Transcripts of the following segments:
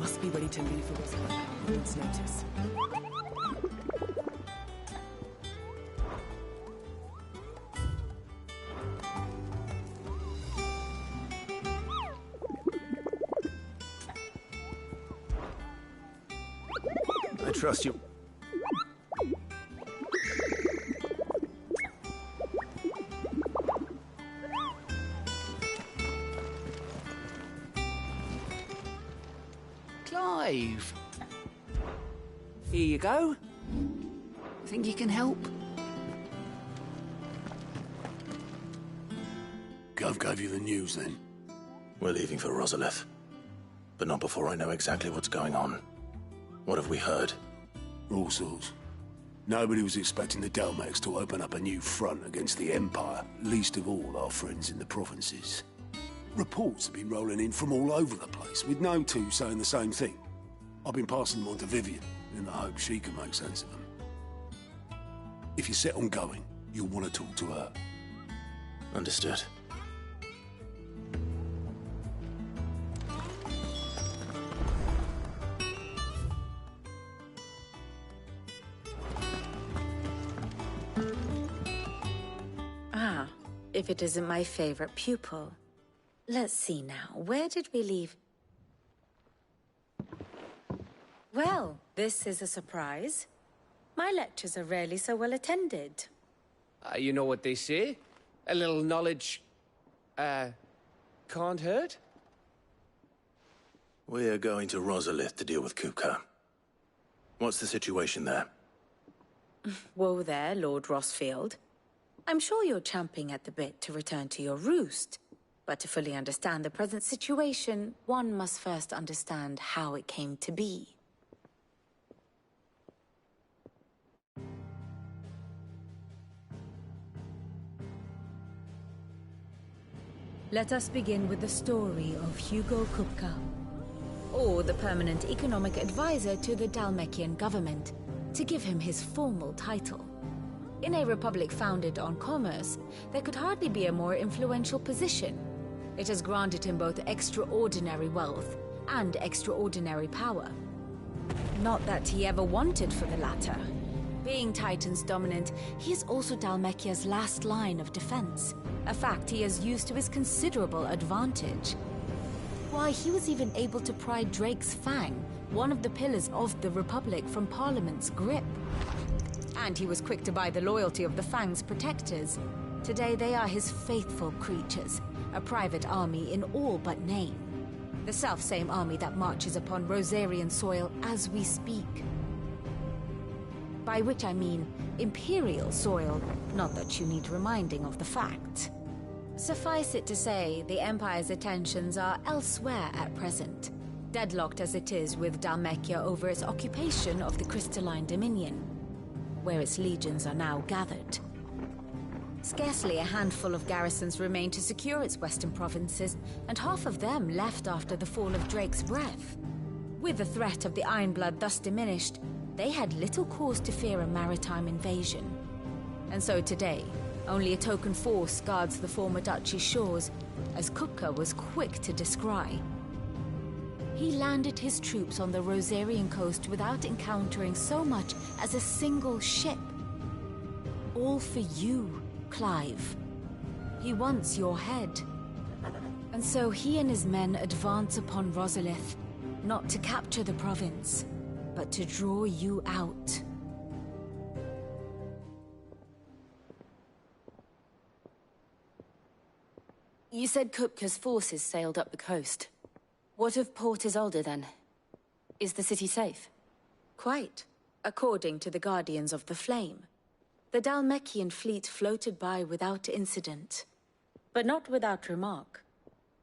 must be ready to leave for Roosevelt at a moment's notice. I trust you. Clive. Here you go. Think you can help? Gov gave you the news, then? We're leaving for Rosalith. But not before I know exactly what's going on. What have we heard? All sorts. Nobody was expecting the Dalmex to open up a new front against the Empire, least of all our friends in the provinces. Reports have been rolling in from all over the place, with no two saying the same thing. I've been passing them on to Vivian, in the hope she can make sense of them. If you're set on going, you'll want to talk to her. Understood. Ah, if it isn't my favorite pupil. Let's see now, where did we leave? Well, this is a surprise. My lectures are rarely so well attended. You know what they say? A little knowledge, can't hurt? We're going to Rosalith to deal with Kupka. What's the situation there? Whoa there, Lord Rossfield. I'm sure you're champing at the bit to return to your roost. But to fully understand the present situation, one must first understand how it came to be. Let us begin with the story of Hugo Kupka, or the permanent economic advisor to the Dalmekian government, to give him his formal title. In a republic founded on commerce, there could hardly be a more influential position. It has granted him both extraordinary wealth and extraordinary power. Not that he ever wanted for the latter. Being Titan's dominant, he is also Dalmekia's last line of defense, a fact he has used to his considerable advantage. Why, he was even able to pry Drake's Fang, one of the pillars of the Republic, from Parliament's grip. And he was quick to buy the loyalty of the Fang's protectors. Today they are his faithful creatures, a private army in all but name. The self-same army that marches upon Rosarian soil as we speak. By which I mean Imperial soil, not that you need reminding of the fact. Suffice it to say, the Empire's attentions are elsewhere at present, deadlocked as it is with Dalmekia over its occupation of the Crystalline Dominion, where its legions are now gathered. Scarcely a handful of garrisons remain to secure its western provinces, and half of them left after the fall of Drake's Breath. With the threat of the Ironblood thus diminished, they had little cause to fear a maritime invasion. And so today, only a token force guards the former duchy's shores, as Kupka was quick to descry. He landed his troops on the Rosarian coast without encountering so much as a single ship. All for you, Clive. He wants your head. And so he and his men advance upon Rosalith, not to capture the province, but to draw you out. You said Kupka's forces sailed up the coast. What of Port Isolde, then? Is the city safe? Quite, according to the Guardians of the Flame. The Dalmekian fleet floated by without incident, but not without remark.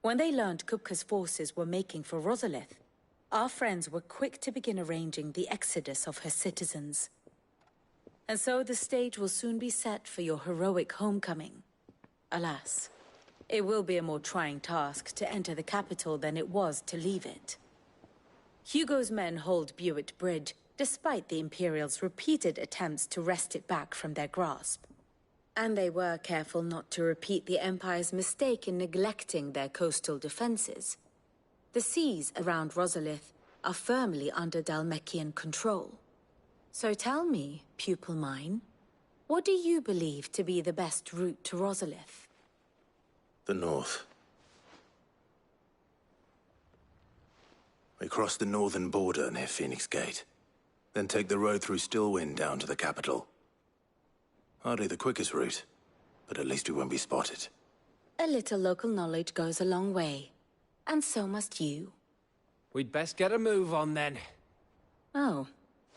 When they learned Kupka's forces were making for Rosalith, our friends were quick to begin arranging the exodus of her citizens. And so the stage will soon be set for your heroic homecoming. Alas, it will be a more trying task to enter the capital than it was to leave it. Hugo's men hold Buet Bridge, despite the Imperials' repeated attempts to wrest it back from their grasp. And they were careful not to repeat the Empire's mistake in neglecting their coastal defenses. The seas around Rosalith are firmly under Dhalmekian control. So tell me, pupil mine, what do you believe to be the best route to Rosalith? The north. We cross the northern border near Phoenix Gate, then take the road through Stillwind down to the capital. Hardly the quickest route, but at least we won't be spotted. A little local knowledge goes a long way, and so must you. We'd best get a move on then. Oh,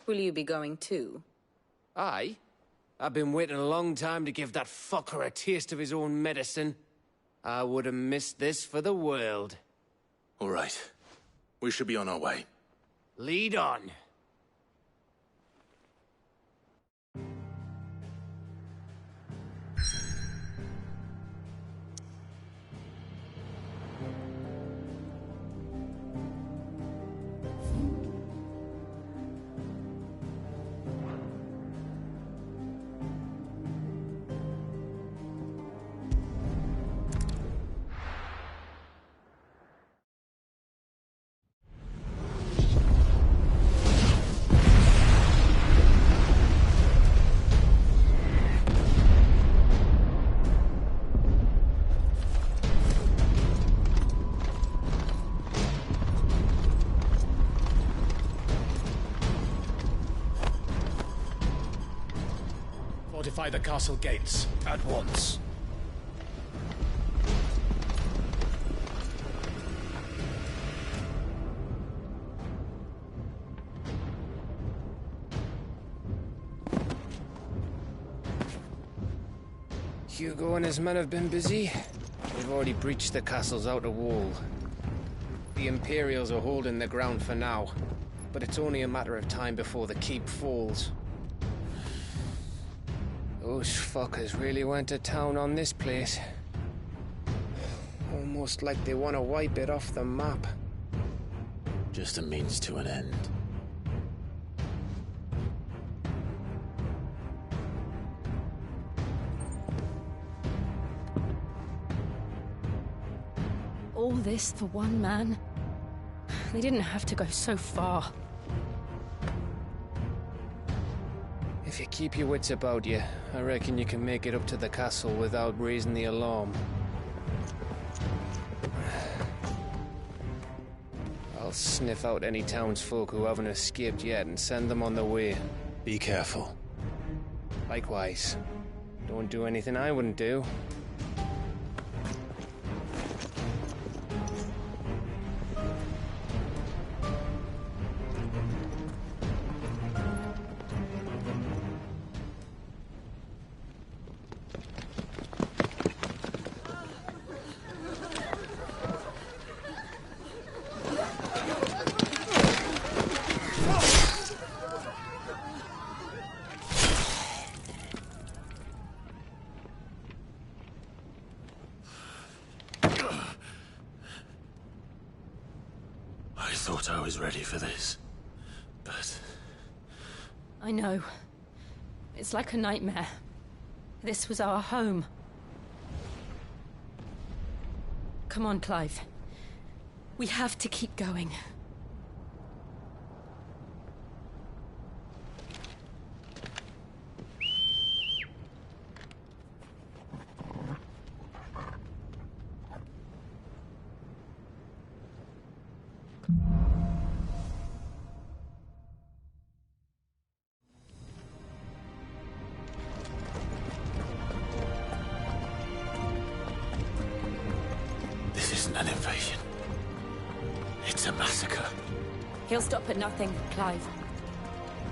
will you be going too? Aye. I've been waiting a long time to give that fucker a taste of his own medicine. I would have missed this for the world. All right. We should be on our way. Lead on. Fortify the castle gates, at once. Hugo and his men have been busy. They've already breached the castle's outer wall. The Imperials are holding the ground for now, but it's only a matter of time before the keep falls. Those fuckers really went to town on this place. Almost like they want to wipe it off the map. Just a means to an end. All this for one man? They didn't have to go so far. If you keep your wits about you, I reckon you can make it up to the castle without raising the alarm. I'll sniff out any townsfolk who haven't escaped yet and send them on their way. Be careful. Likewise. Don't do anything I wouldn't do. I thought I was ready for this, but... I know. It's like a nightmare. This was our home. Come on, Clive. We have to keep going. This isn't an invasion. It's a massacre. He'll stop at nothing, Clive.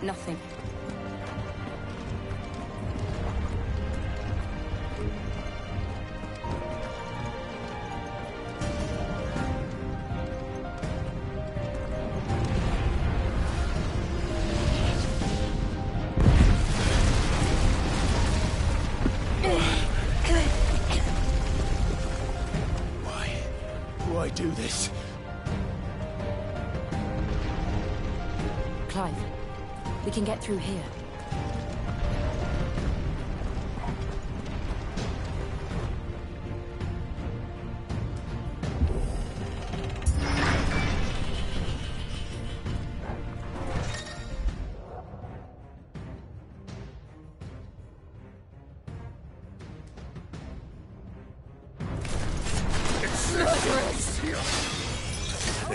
Nothing. Why do this? Clive, we can get through here.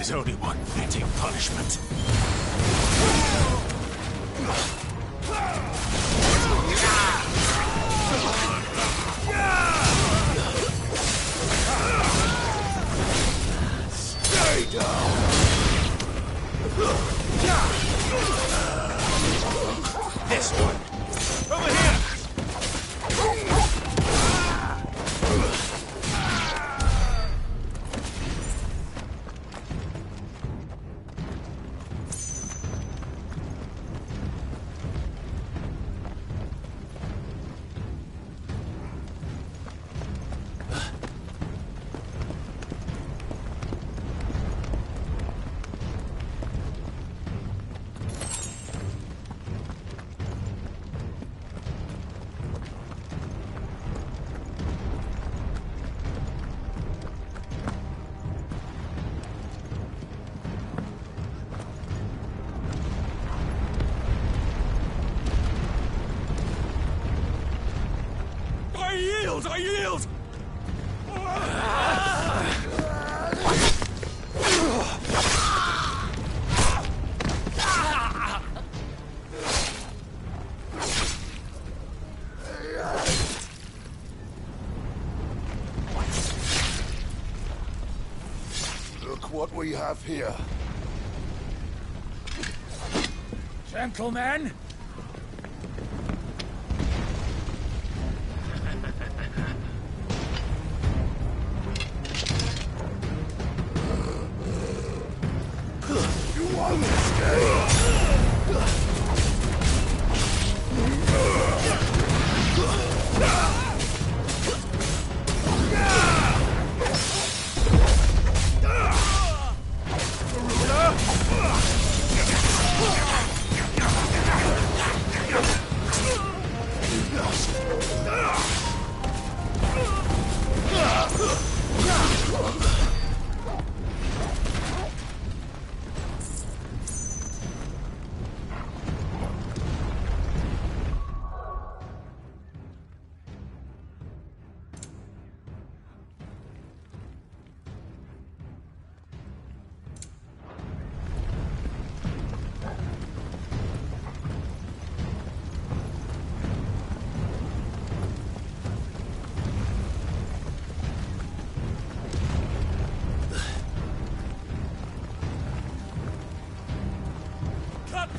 There's only one fitting punishment. Stay down! This one! Over here! I yield! Look what we have here. Gentlemen!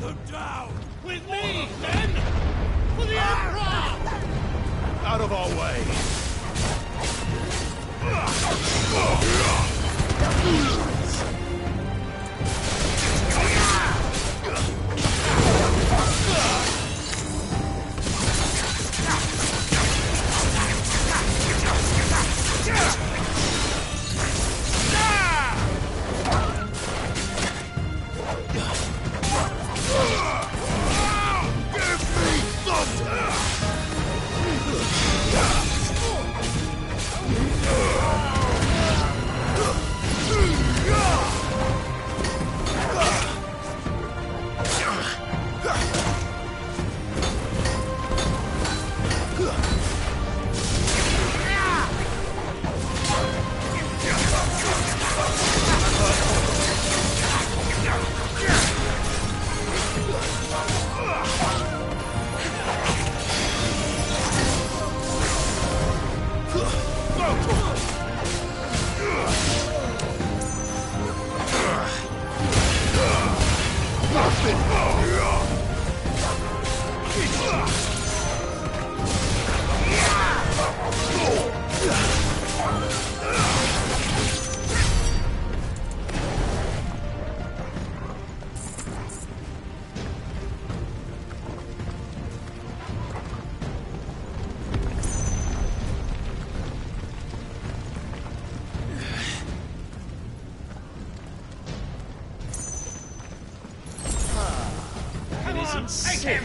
Them down! With me, men! For the Emperor! Out of our way! Take him!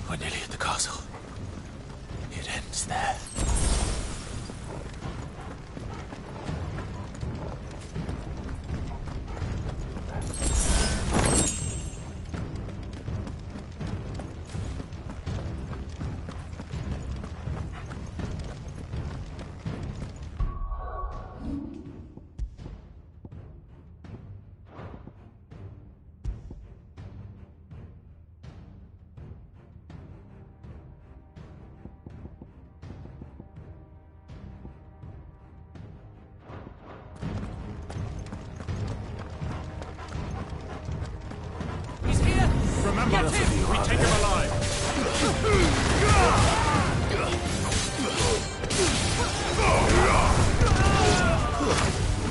We're nearly at the castle. It ends there. Remember, we take him alive.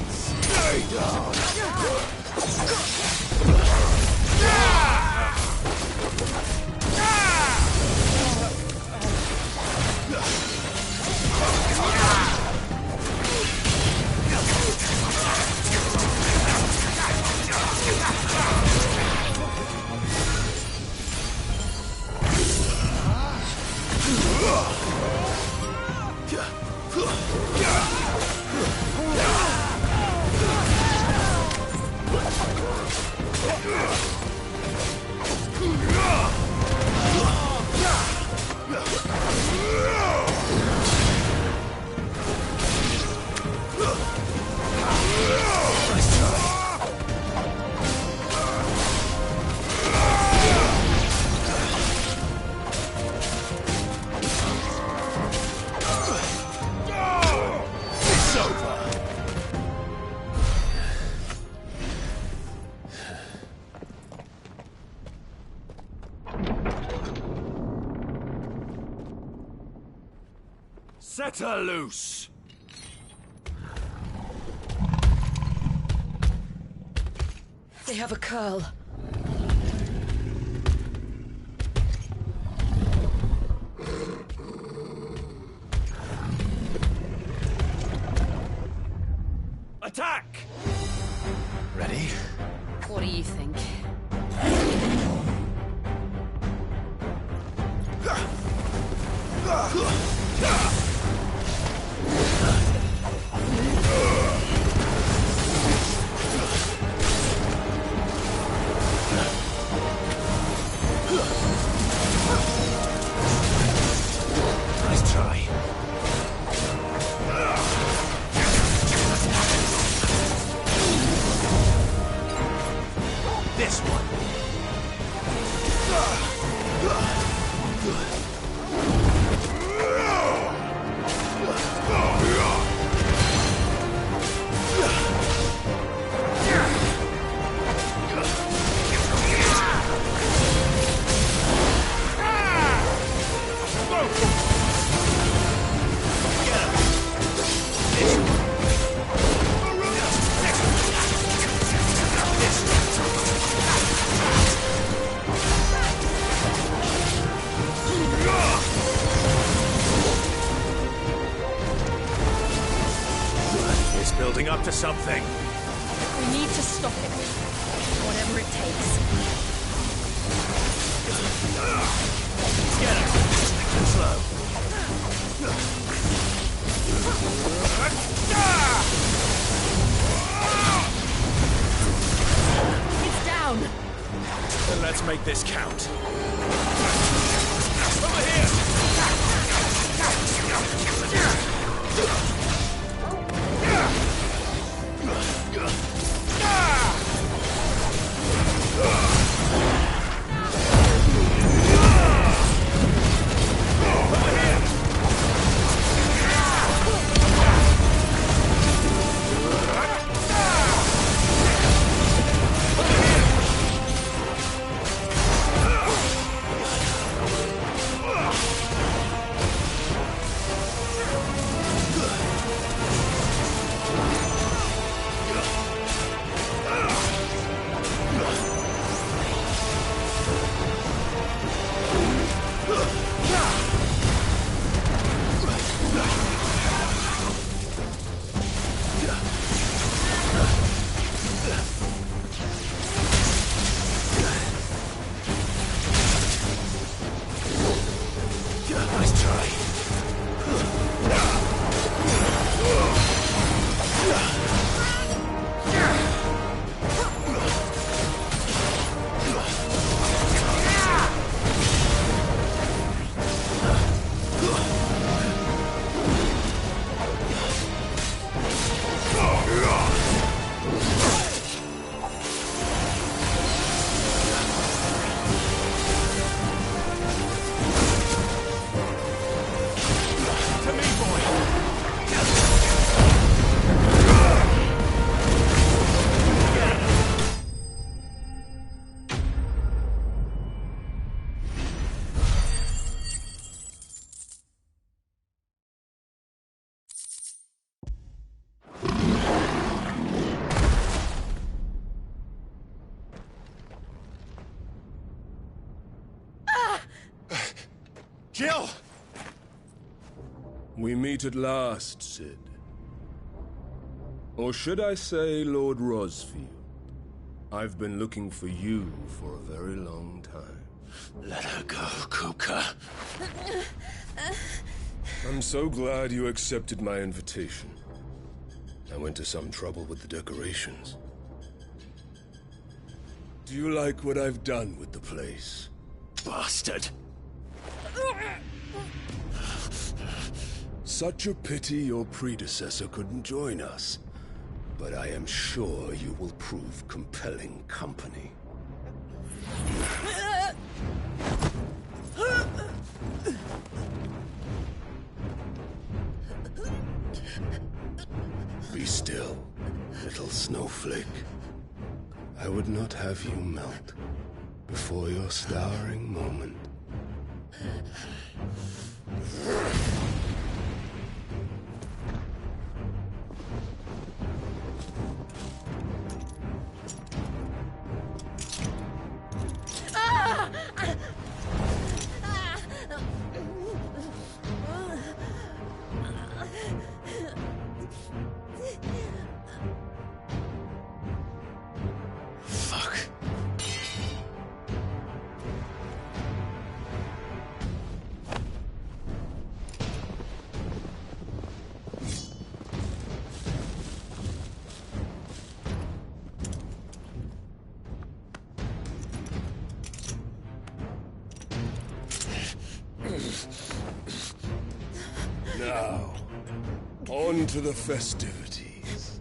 Stay down. Set her loose! They have a curl. Attack! Ready? What do you think? Nice try. This one. Building up to something. We need to stop it. Whatever it takes. Get him! Slow. It's down! Then let's make this count. Over here! Jill! We meet at last, Sid. Or should I say, Lord Rosfield? I've been looking for you for a very long time. Let her go, Kupka. I'm so glad you accepted my invitation. I went to some trouble with the decorations. Do you like what I've done with the place? Bastard. Such a pity your predecessor couldn't join us. But I am sure you will prove compelling company. Be still, little snowflake. I would not have you melt before your starring moment. Now, on to the festivities.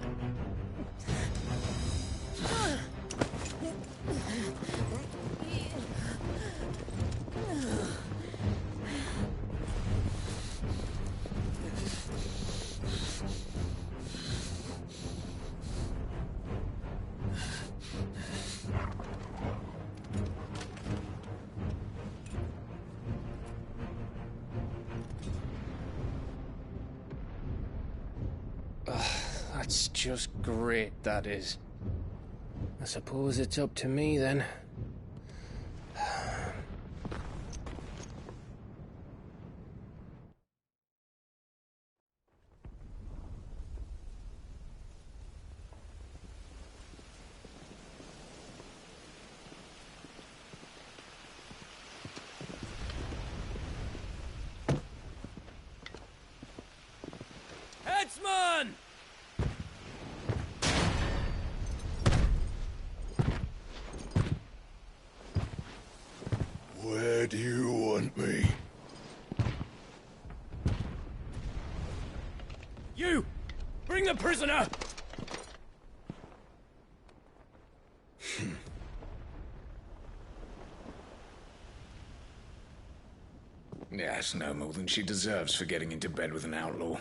That's just great, that is. I suppose it's up to me, then. Headsman! Where do you want me? You! Bring the prisoner! That's no more than she deserves for getting into bed with an outlaw.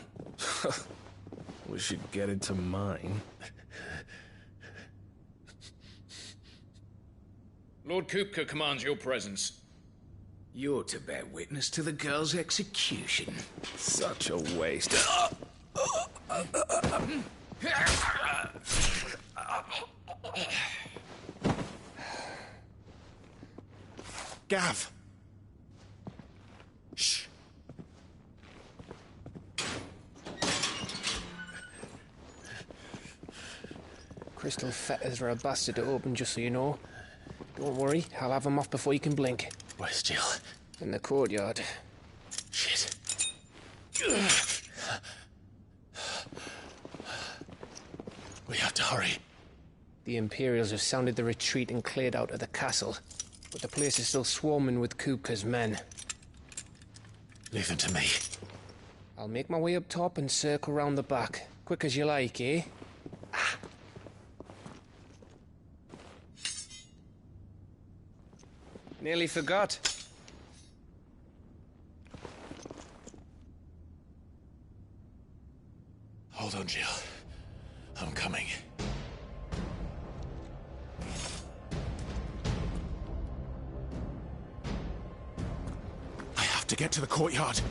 We should get into mine. Lord Kupka commands your presence. You're to bear witness to the girl's execution. Such a waste. Gav! Shh. Crystal fetters are a bastard to open, just so you know. Don't worry, I'll have them off before you can blink. Where's Jill? In the courtyard. Shit. We have to hurry. The Imperials have sounded the retreat and cleared out of the castle. But the place is still swarming with Kupka's men. Leave them to me. I'll make my way up top and circle round the back. Quick as you like, eh? Nearly forgot. Hold on, Jill. I'm coming. I have to get to the courtyard.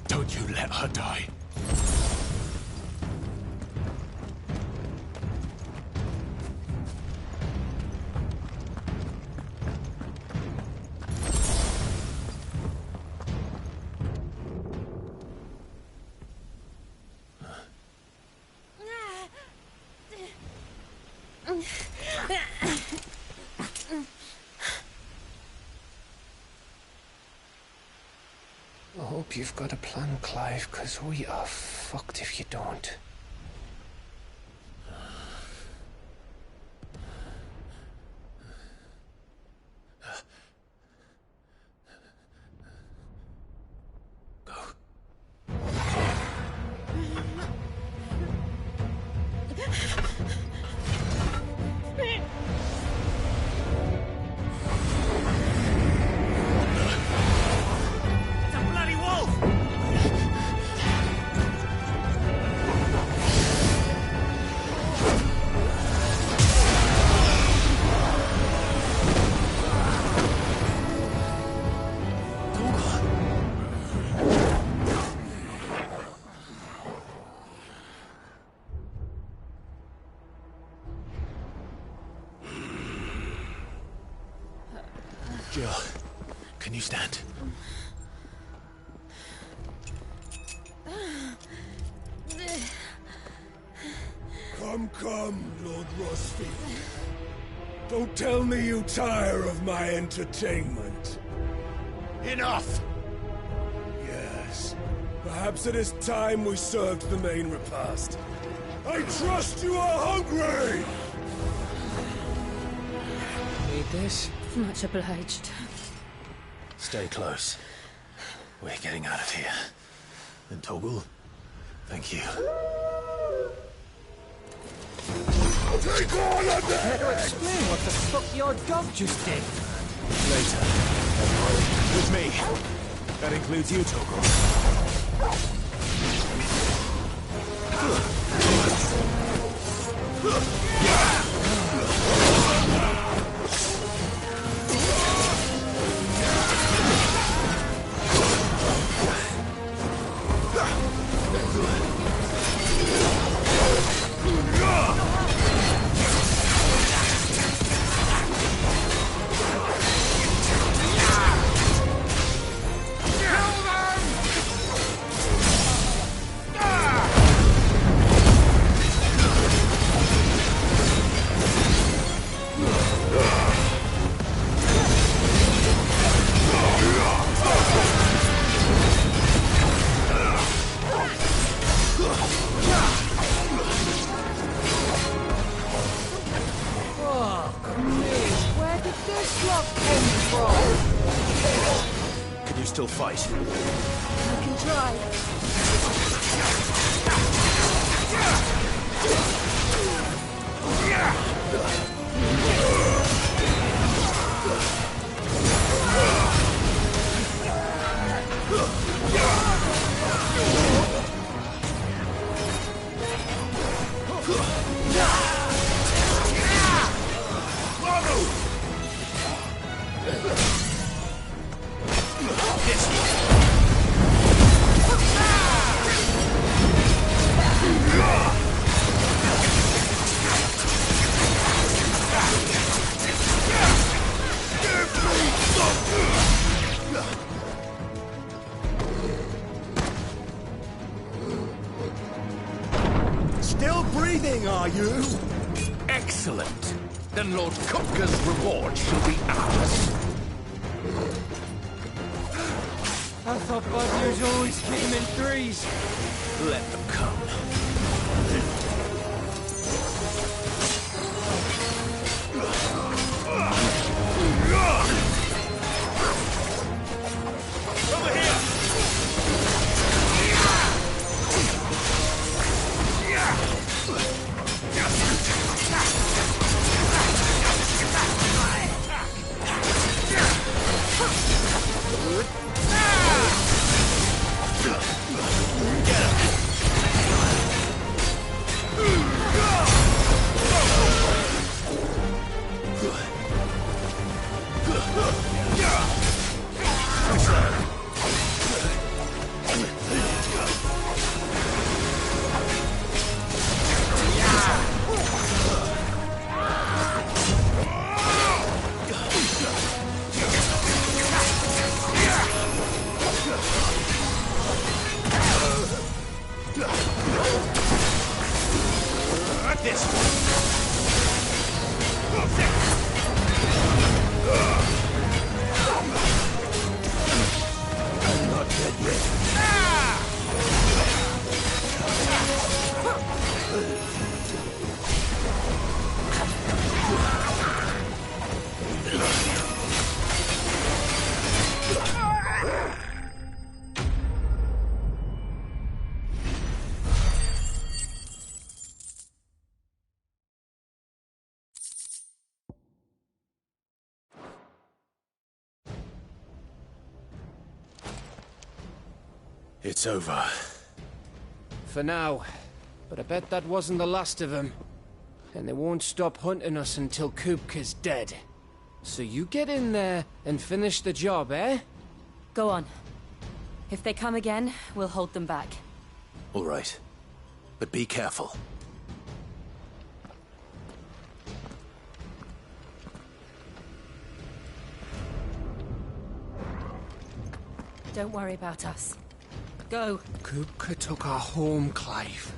Don't you let her die. I hope you've got a plan, Clive, because we are fucked if you don't. Jill, can you stand? Come, Lord Rosfield. Don't tell me you tire of my entertainment. Enough! Yes. Perhaps it is time we served the main repast. I trust you are hungry! Need this? Much obliged. Stay close. We're getting out of here. And Toggle, Thank you. Take all of them! Care to explain what the fuck your dog just did? Later. With me. That includes you, Togor. Where did this lot come from? Can you still fight? I can try. Still breathing, are you? Excellent. Then Lord Kupka's reward shall be ours. I thought Buzzers always came in threes. Let them come. It's over. For now. But I bet that wasn't the last of them. And they won't stop hunting us until Kupka's dead. So you get in there and finish the job, eh? Go on. If they come again, we'll hold them back. All right. But be careful. Don't worry about us. Go. Kupka took our home, Clive.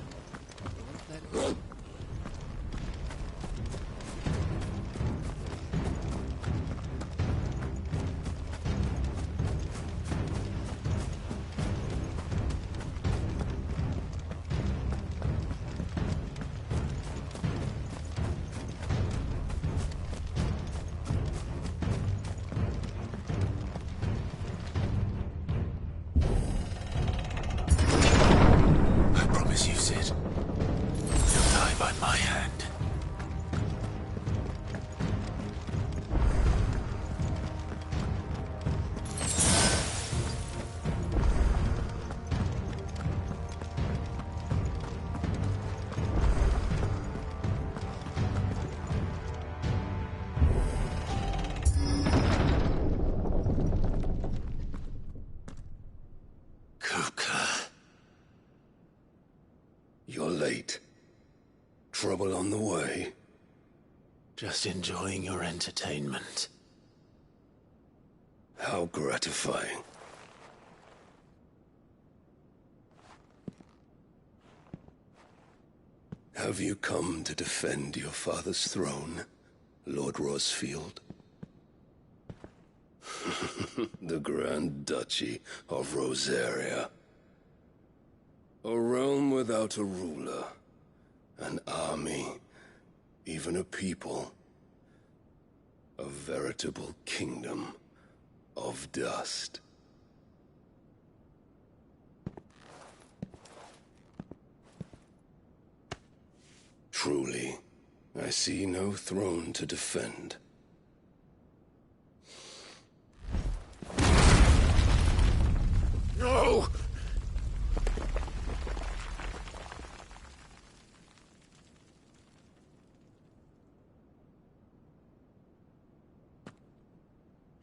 trouble on the way? Just enjoying your entertainment. How gratifying. Have you come to defend your father's throne, Lord Rosfield? The Grand Duchy of Rosaria. A realm without a ruler, an army, even a people. A veritable kingdom of dust. Truly, I see no throne to defend. No!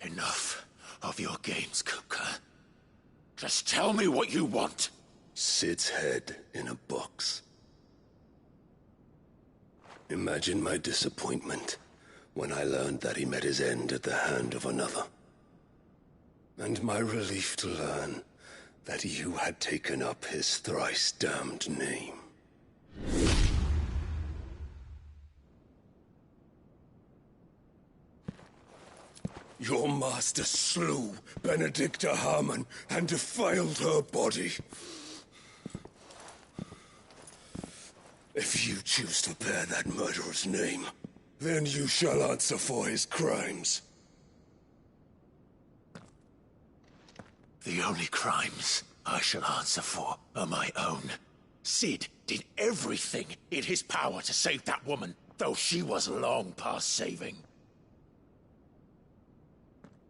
Enough of your games, Kupka. Just tell me what you want. Sid's head in a box. Imagine my disappointment when I learned that he met his end at the hand of another. And my relief to learn that you had taken up his thrice-damned name. Your master slew Benedicta Harmon and defiled her body. If you choose to bear that murderer's name, then you shall answer for his crimes. The only crimes I shall answer for are my own. Sid did everything in his power to save that woman, though she was long past saving.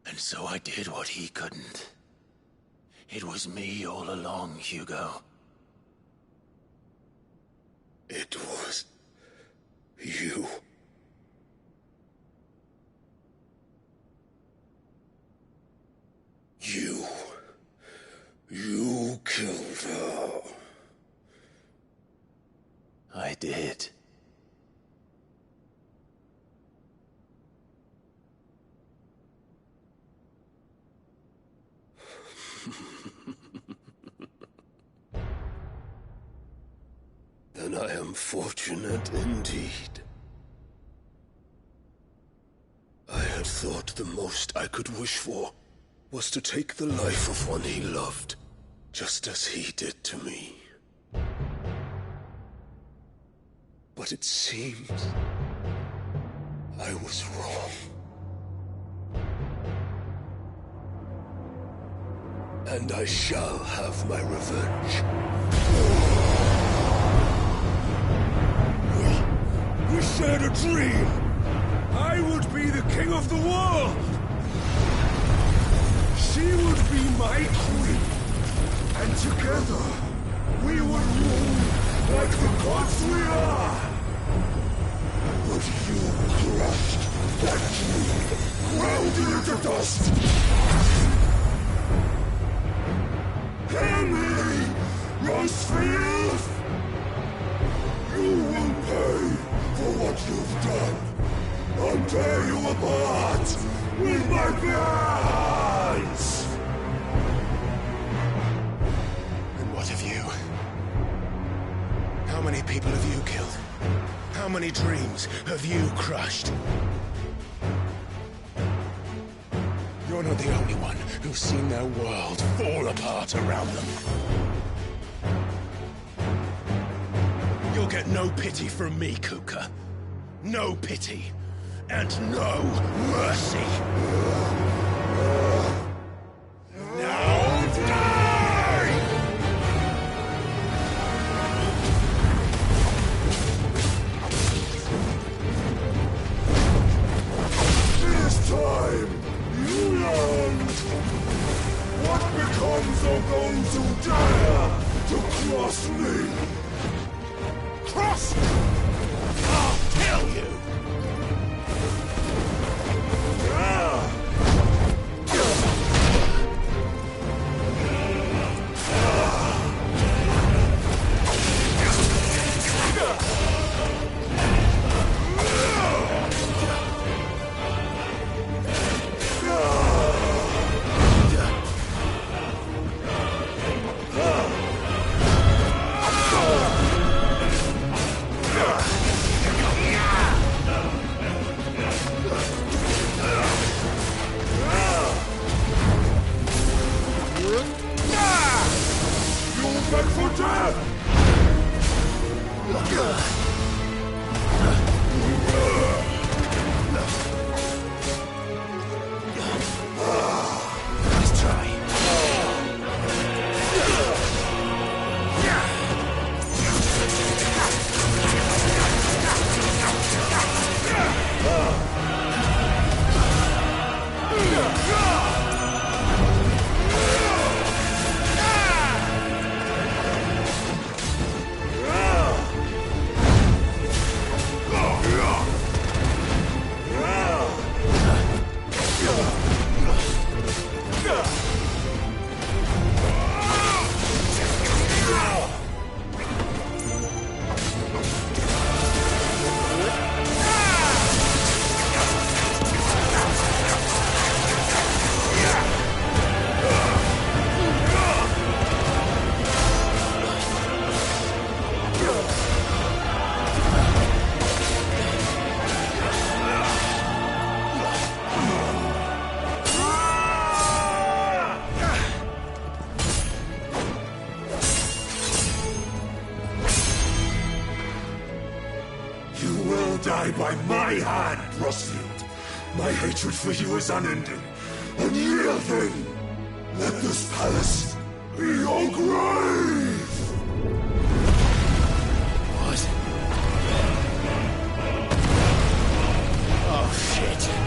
And so I did what he couldn't. It was me all along, Hugo. It was you. You killed her. I did. Then I am fortunate indeed. I had thought the most I could wish for was to take the life of one he loved, just as he did to me. But it seems I was wrong. And I shall have my revenge. We shared a dream! I would be the king of the world! She would be my queen! And together, we would rule like the gods we are! But you crushed that dream, ground it into dust! Hear me, Rosfield! You will pay for what you've done. I'll tear you apart with my bare hands! And what of you? How many people have you killed? How many dreams have you crushed? You're not the only one who's seen their world fall apart around them. You'll get no pity from me, Kuka. No pity. And no mercy. Now die! This time, you learned what becomes of those who dare to cross me. Cross! I'll kill you! my hand, Rosfield. My hatred for you is unending. Unyielding. Let this palace be your grave! What? Oh, shit.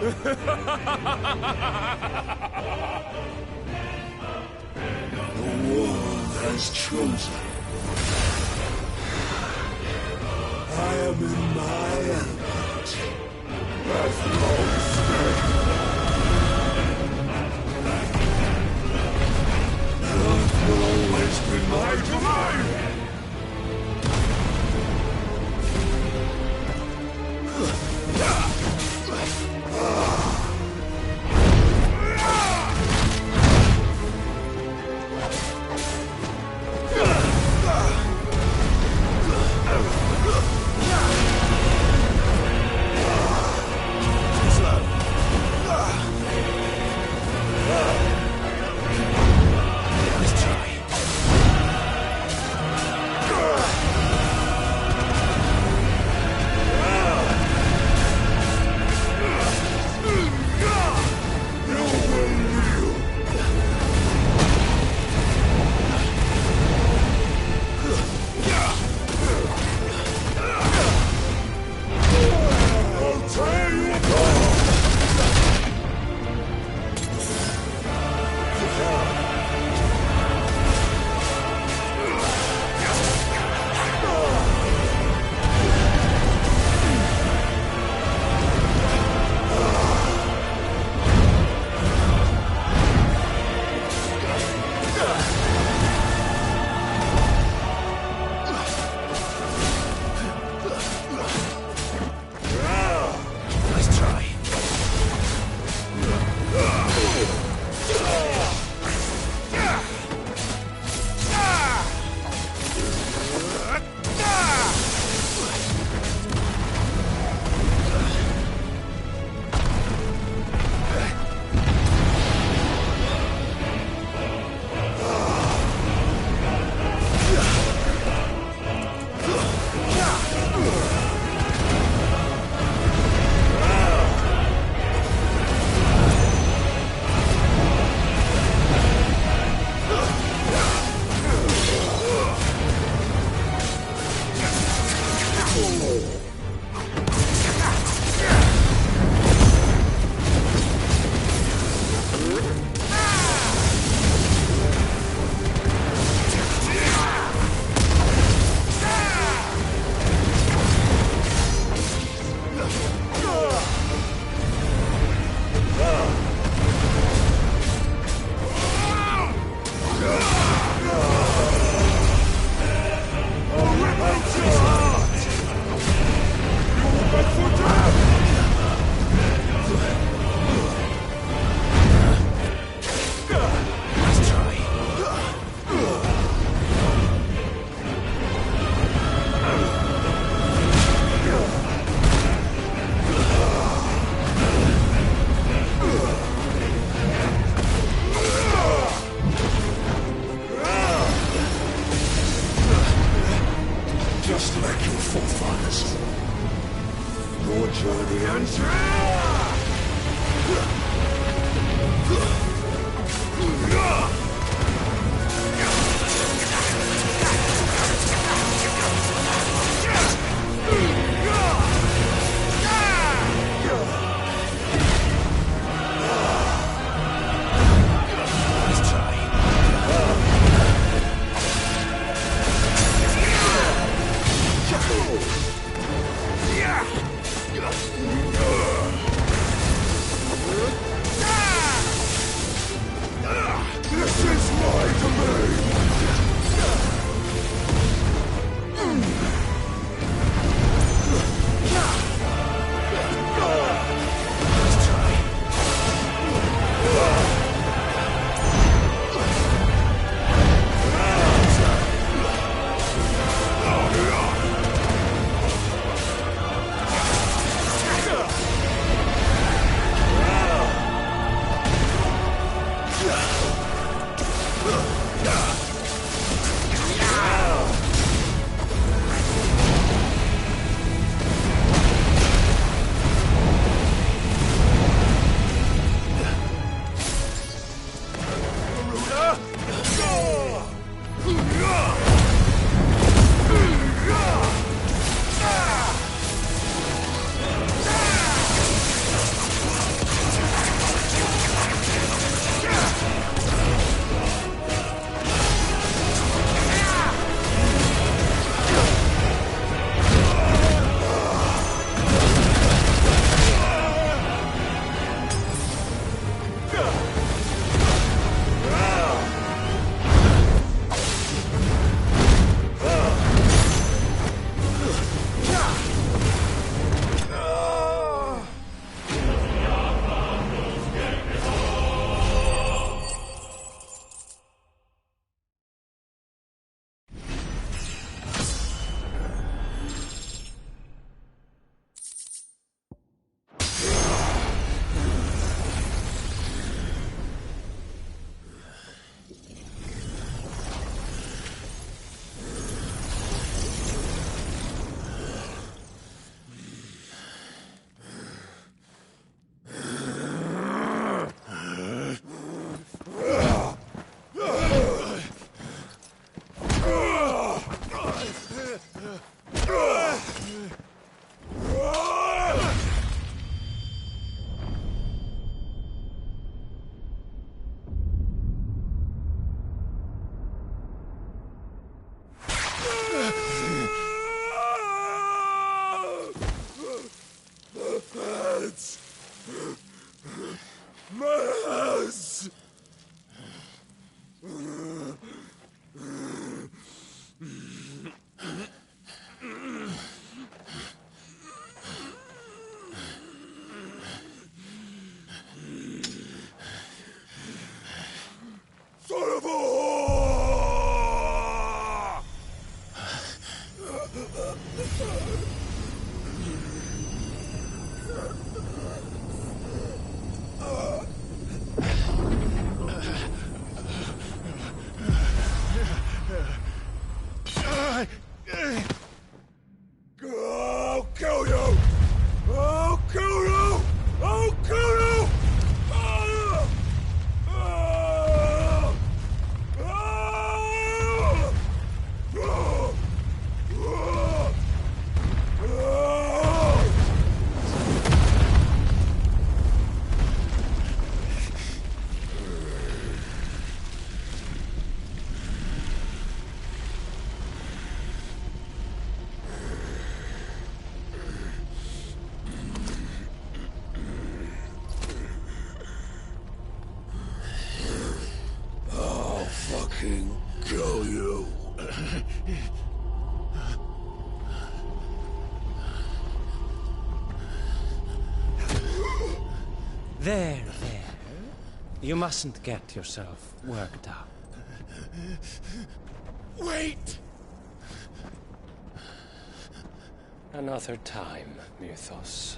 The world has chosen. I am in my element. As long Earth will always be my domain! There. You mustn't get yourself worked up. Wait! Another time, Mythos.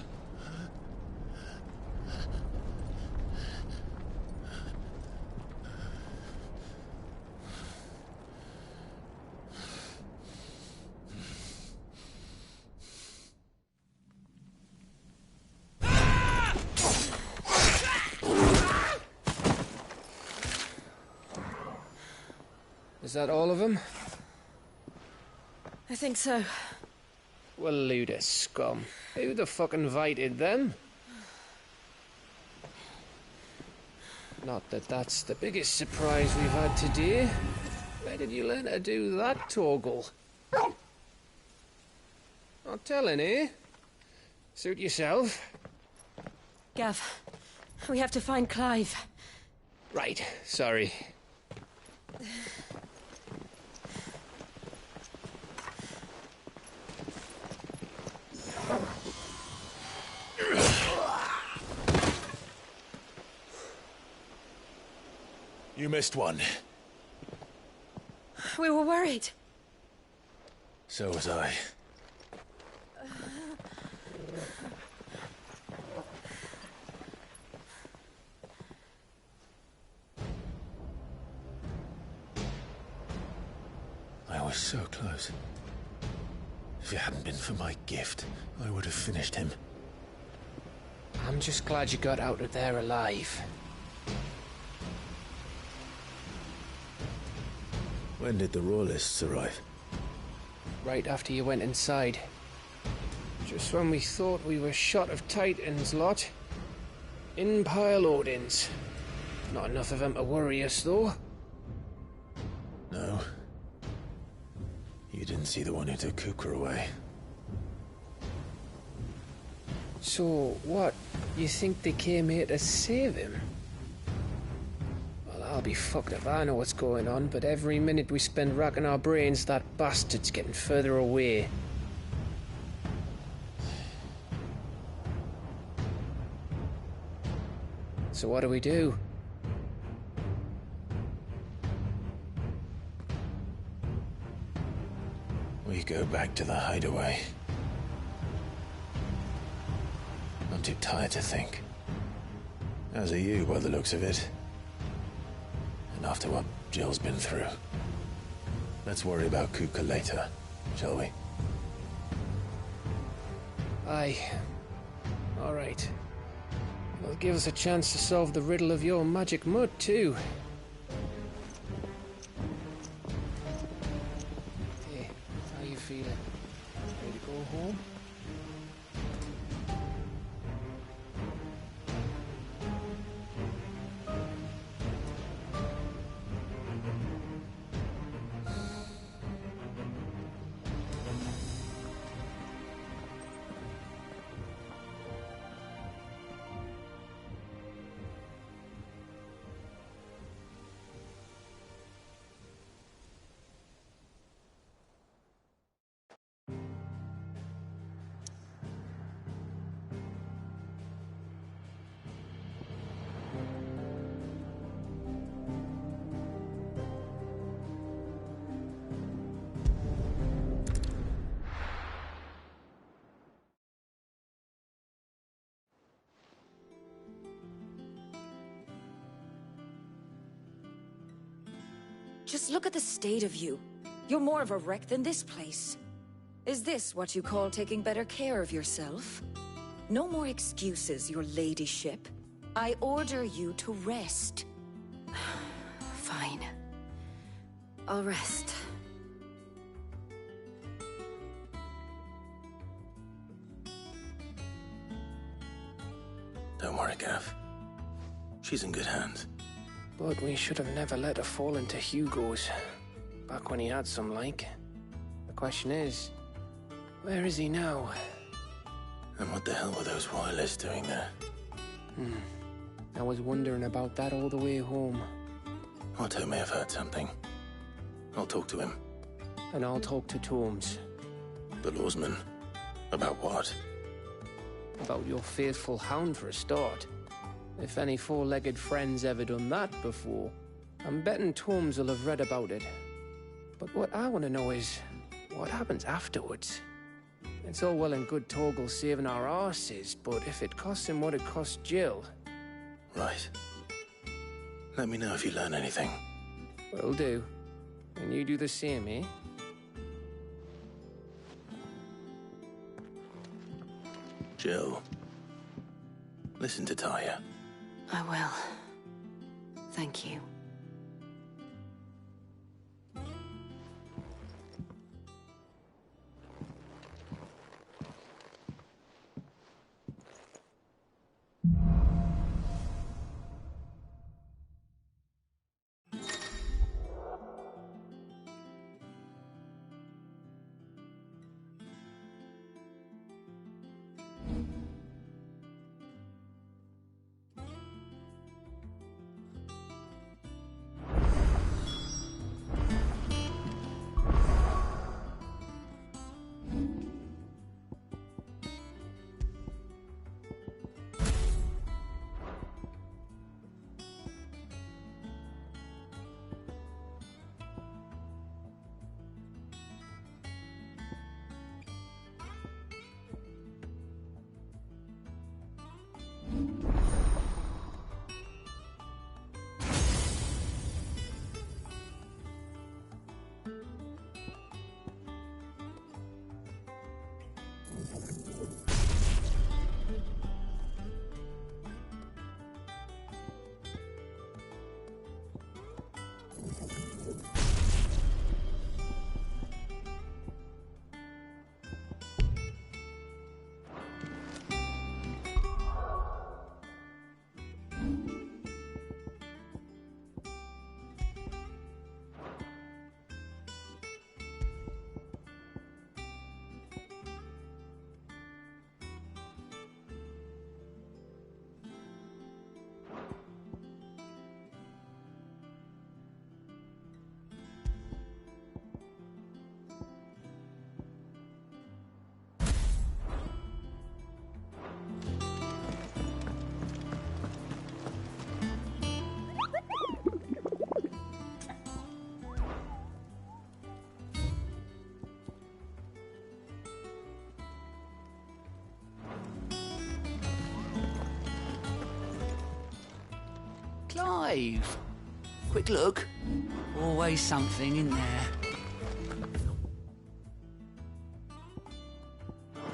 Is that all of them? I think so. Well, load of scum. Who the fuck invited them? Not that that's the biggest surprise we've had today. Where did you learn to do that, Torgal? Not telling, eh? Suit yourself. Gav, we have to find Clive. Right, sorry. You missed one. We were worried. So was I. I was so close. If it hadn't been for my gift, I would have finished him. I'm just glad you got out of there alive. When did the Royalists arrive? Right after you went inside. Just when we thought we were shot of Titans lot. In pile Odins. Not enough of them to worry us, though. No. You didn't see the one who took Kupka away. So, what? You think they came here to save him? Well, I'll be fucked if I know what's going on, but every minute we spend racking our brains, that bastard's getting further away. So what do we do? We go back to the hideaway. I'm too tired to think. As are you, by the looks of it. And after what Jill's been through. Let's worry about Kupka later, shall we? Aye. All right. It'll give us a chance to solve the riddle of your magic mud, too. Hey, how you feeling? Ready to go home? Just look at the state of you. You're more of a wreck than this place. Is this what you call taking better care of yourself? No more excuses, your ladyship. I order you to rest. Fine. I'll rest. Don't worry, Gav. She's in good hands. But we should have never let her fall into Hugo's. Back when he had some like. The question is, where is he now? And what the hell were those Royalists doing there? I was wondering about that all the way home. Otto may have heard something. I'll talk to him. And I'll talk to Tomes. The lawsman? About what? About your faithful hound for a start. If any four-legged friend's ever done that before, I'm betting Torms will have read about it. But what I want to know is, what happens afterwards? It's all well and good Torgal saving our arses, but if it costs him what it cost Jill... Right. Let me know if you learn anything. Will do. And you do the same, eh? Jill, listen to Taya. I will. Thank you. Clive! Quick look. Always something in there.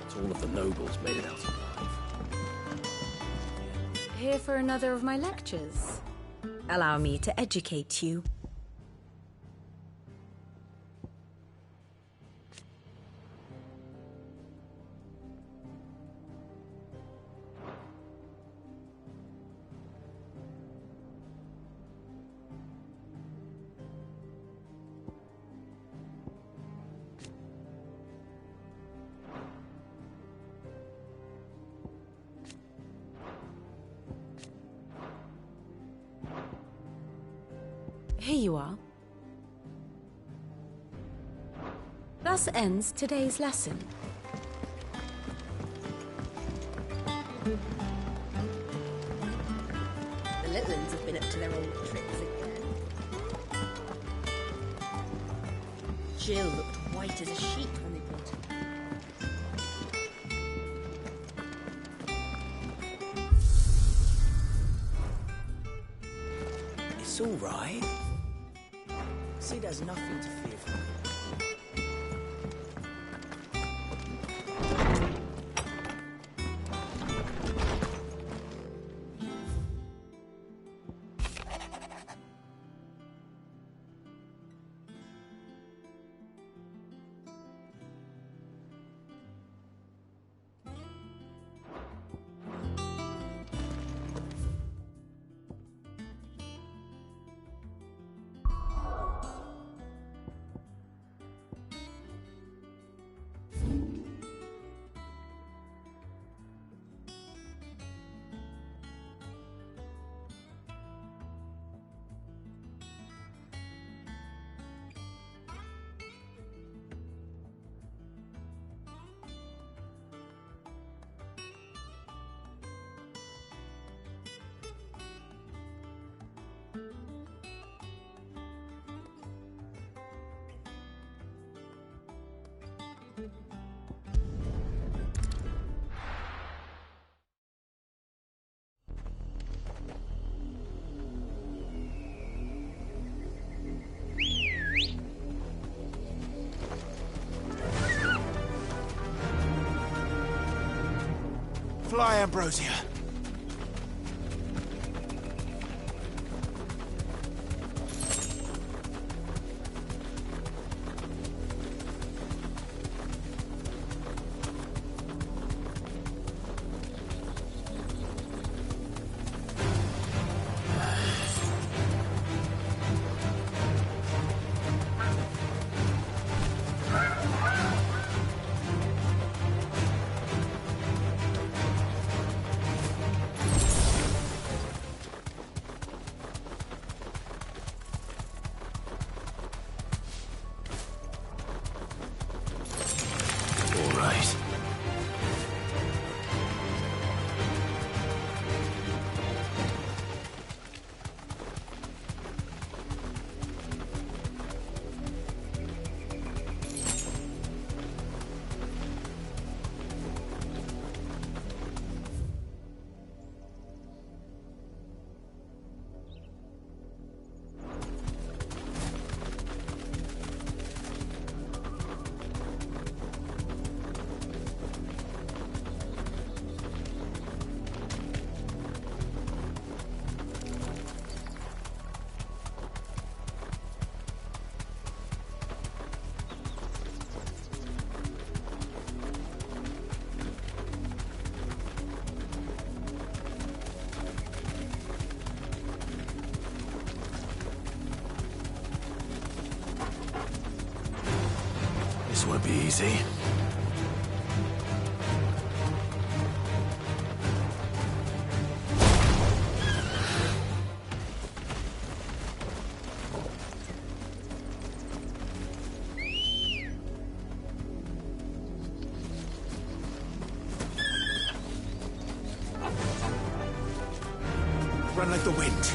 It's all of the nobles made it out alive. Here for another of my lectures. Allow me to educate you. Here you are. Thus ends today's lesson. The little ones have been up to their old tricks again. Jill looked white as a sheet when they brought her. It's all right. Sid has nothing to fear from me. Fly, Ambrosia. This won't be easy. Run like the wind.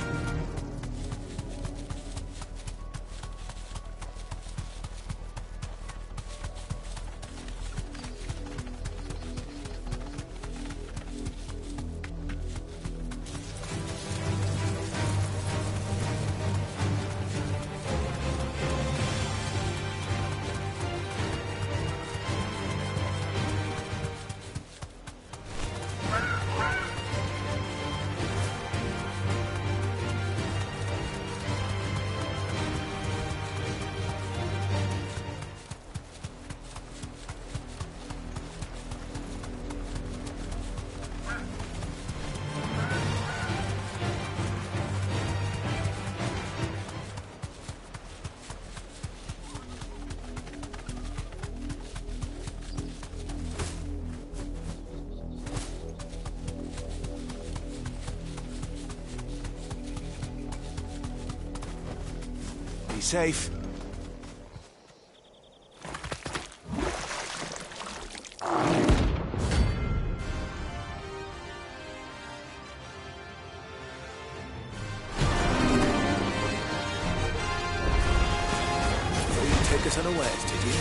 Be safe. You take us unawares, did you?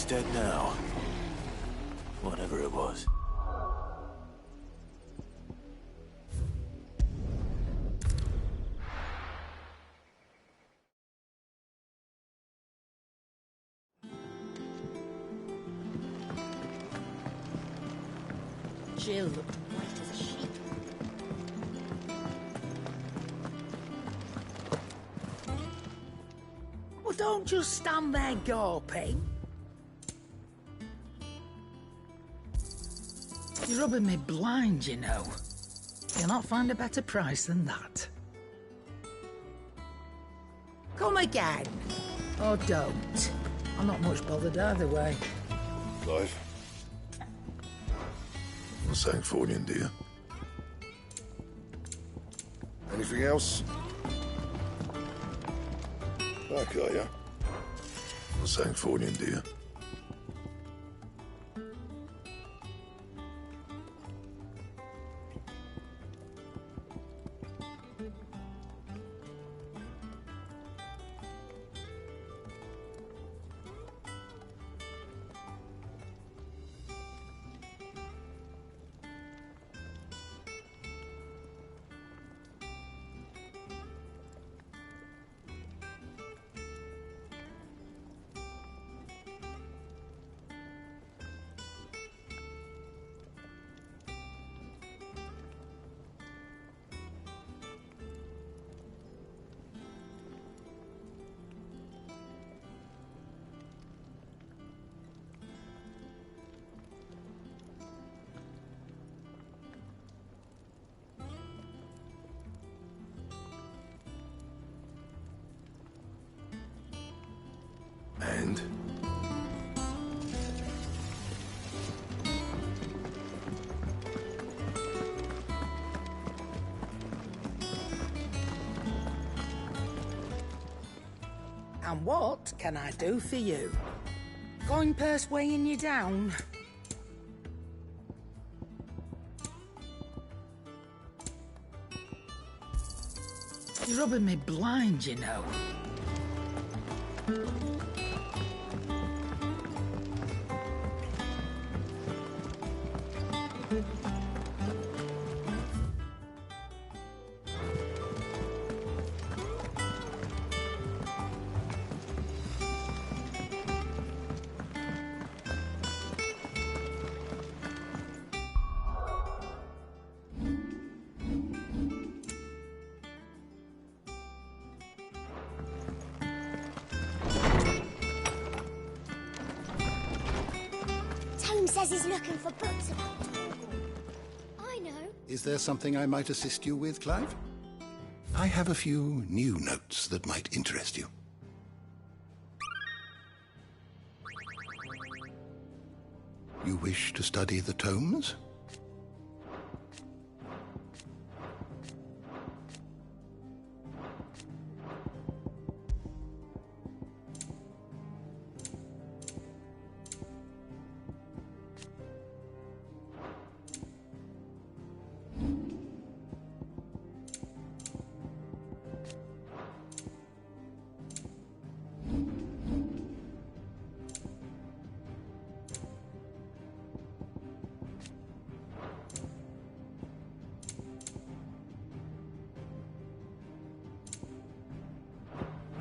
It's dead now. Whatever it was. Jill looked white as a sheet. Well, don't just stand there gawping. You're rubbing me blind, you know. You'll not find a better price than that. Come again. Or don't. I'm not much bothered either way. Clive. Well, something for you, dear. Anything else? Okay, yeah. Well, something for you, dear. mind. And what can I do for you? Coin purse weighing you down? You're rubbing me blind, you know. Tome says he's looking for books about Torgal. I know. Is there something I might assist you with, Clive? I have a few new notes that might interest you. You wish to study the tomes?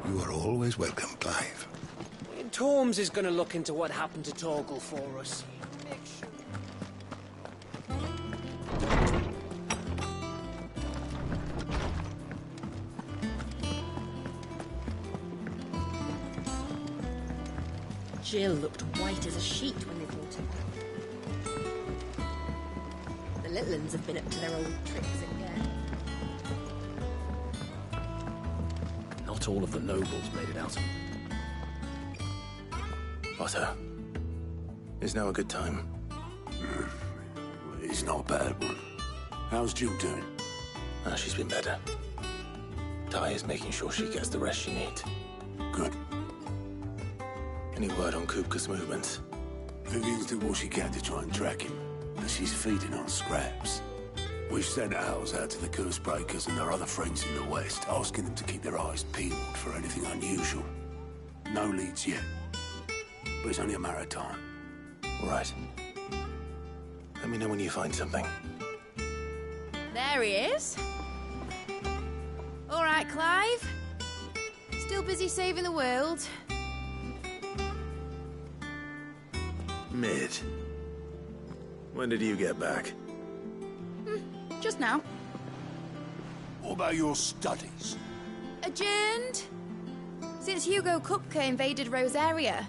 You are always welcome, Clive. Torms is gonna look into what happened to Torgal for us. Jill looked white as a sheet when they brought her back. The little uns have been up to their old tricks again. Not all of the nobles made it out. Otto, is now a good time? It's not a bad one. How's Jill doing? She's been better. Ty is making sure she gets the rest she needs. Good. Any word on Kupka's movements? Vivian's did what she can to try and track him, but she's feeding on scraps. We've sent ours out to the curse breakers and their other friends in the west, asking them to keep their eyes peeled for anything unusual. No leads yet, but it's only a matter of time. Right. Let me know when you find something. There he is. All right, Clive. Still busy saving the world. Mid. When did you get back? Just now. What about your studies? Adjourned. Since Hugo Kupka invaded Rosaria.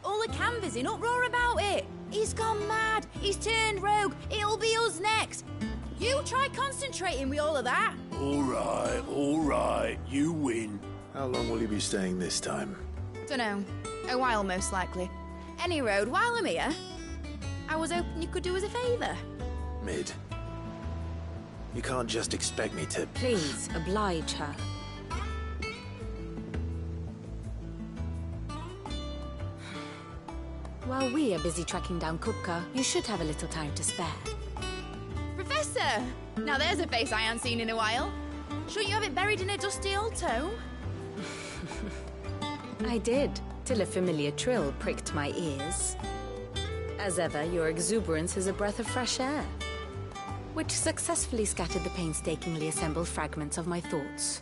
All the canvas in uproar about it. He's gone mad. He's turned rogue. It'll be us next. You try concentrating with all of that. All right. You win. How long will you be staying this time? Dunno. A while, most likely. Any road, while I'm here, I was hoping you could do us a favour. Mid. You can't just expect me to... Please, oblige her. While we are busy tracking down Kupka, you should have a little time to spare. Professor! Now there's a face I haven't seen in a while. Shouldn't you have it buried in a dusty old tome? I did, till a familiar trill pricked my ears. As ever, your exuberance is a breath of fresh air, which successfully scattered the painstakingly assembled fragments of my thoughts.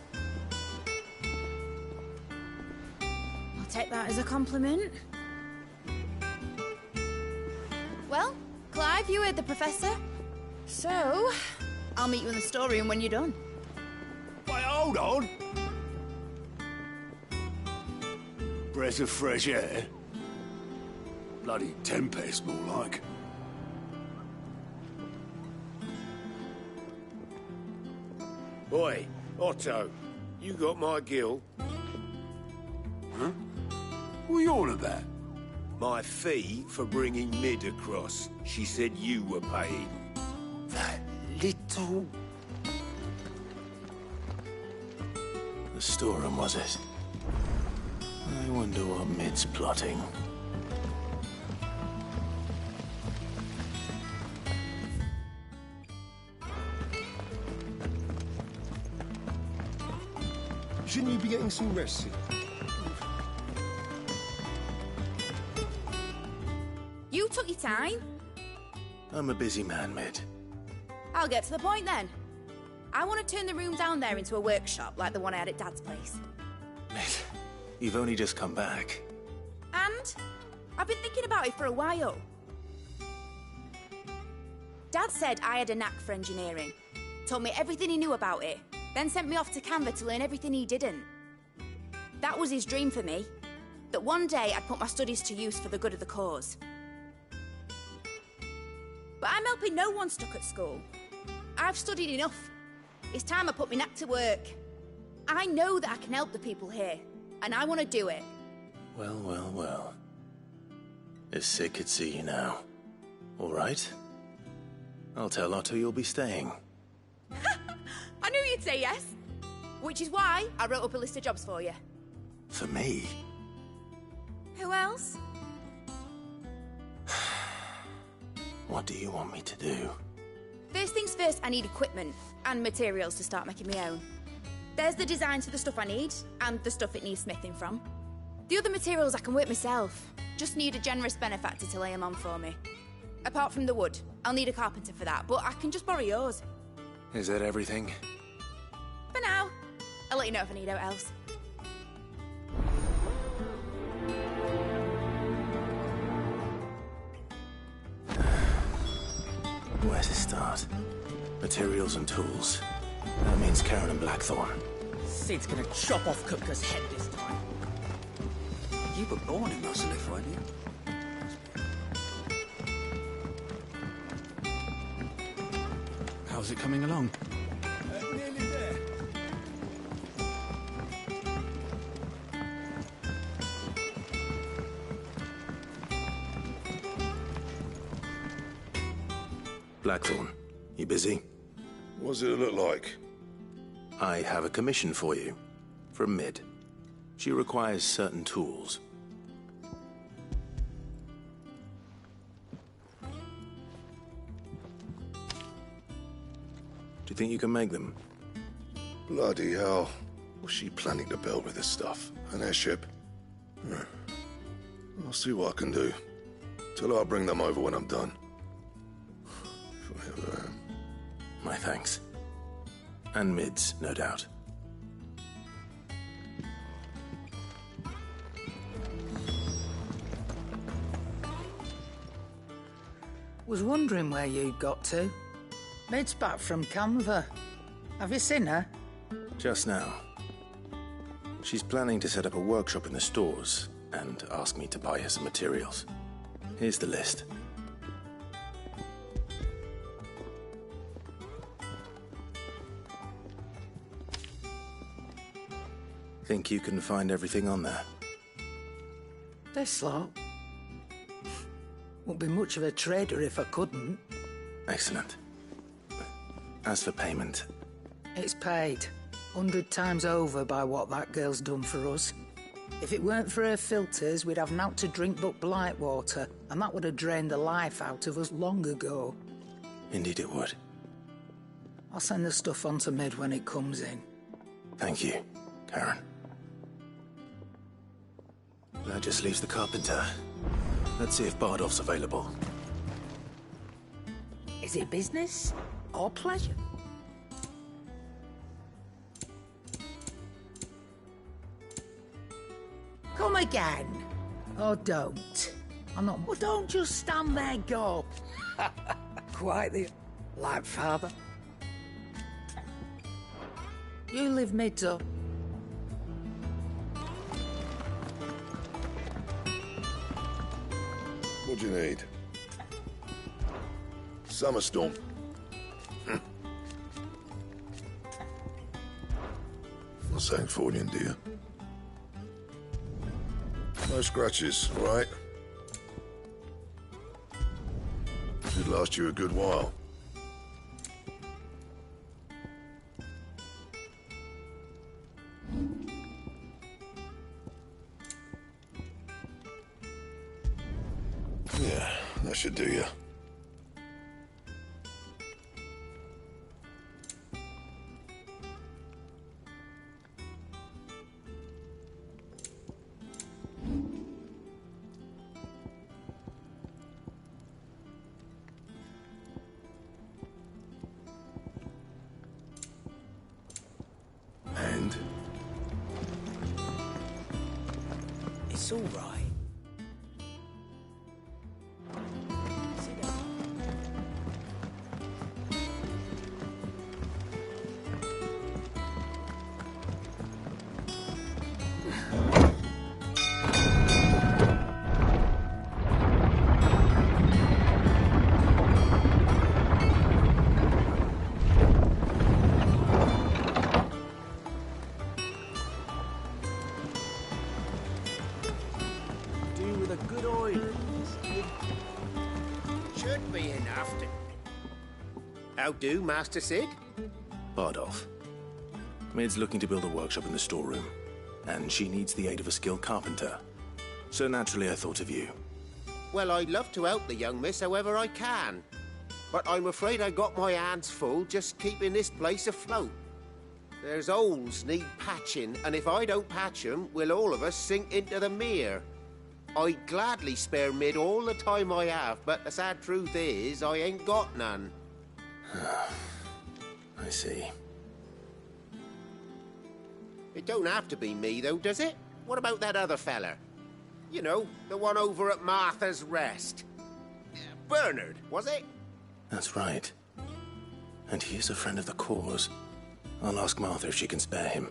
I'll take that as a compliment. Well, Clive, you heard the Professor. So, I'll meet you in the storeroom when you're done. Wait, hold on! Breath of fresh air? Bloody tempest, more like. Boy, Otto, you got my gill? Huh? What are you on about? My fee for bringing Mid across. She said you were paying. That little... The storeroom, was it? I wonder what Mid's plotting. Shouldn't you be getting some rest, Sid? You took your time. I'm a busy man, Mid. I'll get to the point then. I want to turn the room down there into a workshop like the one I had at Dad's place. Mid, you've only just come back. And I've been thinking about it for a while. Dad said I had a knack for engineering. Told me everything he knew about it. Then sent me off to Canva to learn everything he didn't. That was his dream for me. That one day I'd put my studies to use for the good of the cause. But I'm helping no one stuck at school. I've studied enough. It's time I put my knack to work. I know that I can help the people here, and I want to do it. Well, well, well. If Sid could see you now. All right? I'll tell Otto you'll be staying. I knew you'd say yes. Which is why I wrote up a list of jobs for you. For me? Who else? What do you want me to do? First things first, I need equipment and materials to start making my own. There's the designs for the stuff I need, and the stuff it needs smithing from. The other materials I can work myself. Just need a generous benefactor to lay them on for me. Apart from the wood, I'll need a carpenter for that, but I can just borrow yours. Is that everything? For now. I'll let you know if I need out else. Where to start? Materials and tools. That means Karen and Blackthorn. Sid's gonna chop off Kupka's head this time. You were born in Merciless, weren't you? How's it coming along? Nearly there. Blackthorn, you busy? What does it look like? I have a commission for you. From Mid. She requires certain tools. Do you think you can make them? Bloody hell. What's she planning to build with this stuff? An airship? I'll see what I can do. Tell her I'll bring them over when I'm done. My thanks. And Mid's, no doubt. Was wondering where you got to. Mid's back from Canva. Have you seen her? Just now. She's planning to set up a workshop in the stores and ask me to buy her some materials. Here's the list. Think you can find everything on there? This lot. Wouldn't be much of a trader if I couldn't. Excellent. As for payment... It's paid. 100 times over by what that girl's done for us. If it weren't for her filters, we'd have naught to drink but blight water, and that would have drained the life out of us long ago. Indeed it would. I'll send the stuff on to Mid when it comes in. Thank you, Karen. That just leaves the carpenter. Let's see if Bardolph's available. Is it business or pleasure? Come again. Or don't. I'm not... Well, don't just stand there, go. Quite the... like father. You live Mid's up. What do you need? Summerstorm. Not saying Fordian, do you? No scratches, all right? Should last you a good while. Yeah, that should do you. And? It's all right. Should be enough to... How do, Master Sid? Bardolph. Mid's looking to build a workshop in the storeroom, and she needs the aid of a skilled carpenter. So naturally I thought of you. Well, I'd love to help the young miss however I can. But I'm afraid I got my hands full just keeping this place afloat. There's holes need patching, and if I don't patch them, we'll all of us sink into the mere. I'd gladly spare Mid all the time I have, but the sad truth is, I ain't got none. I see. It don't have to be me, though, does it? What about that other fella? You know, the one over at Martha's Rest. Bernard, was it? That's right. And he is a friend of the cause. I'll ask Martha if she can spare him.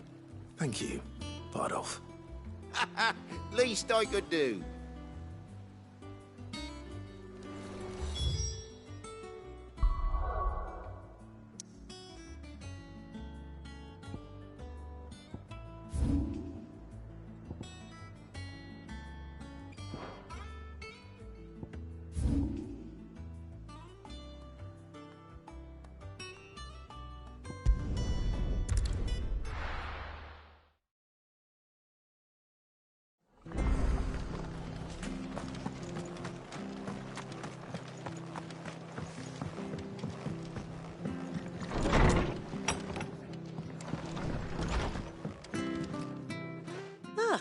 Thank you, Bardolph. Least I could do.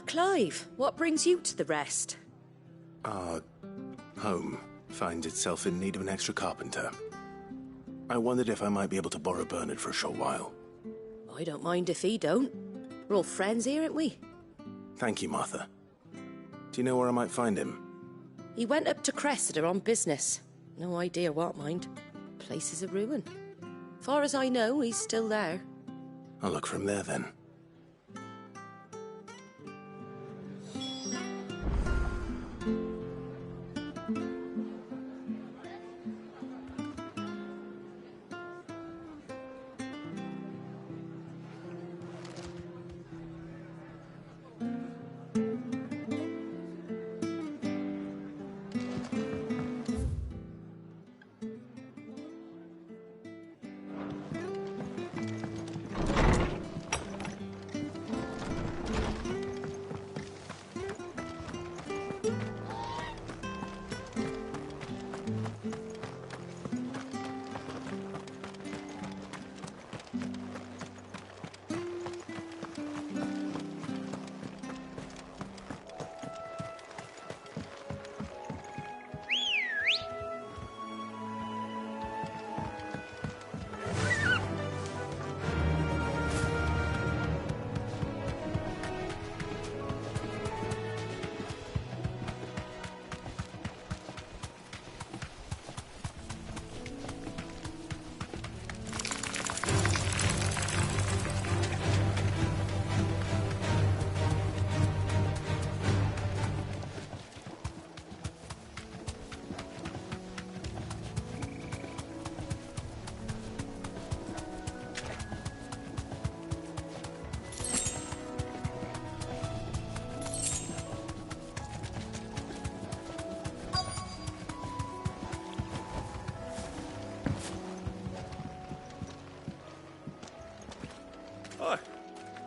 Clive, what brings you to the Rest? Our home finds itself in need of an extra carpenter. I wondered if I might be able to borrow Bernard for a short while. I don't mind if he don't. We're all friends here, aren't we? Thank you, Martha. Do you know where I might find him? He went up to Cressida on business. No idea what, mind. Place is a ruin. Far as I know, he's still there. I'll look for him there, then.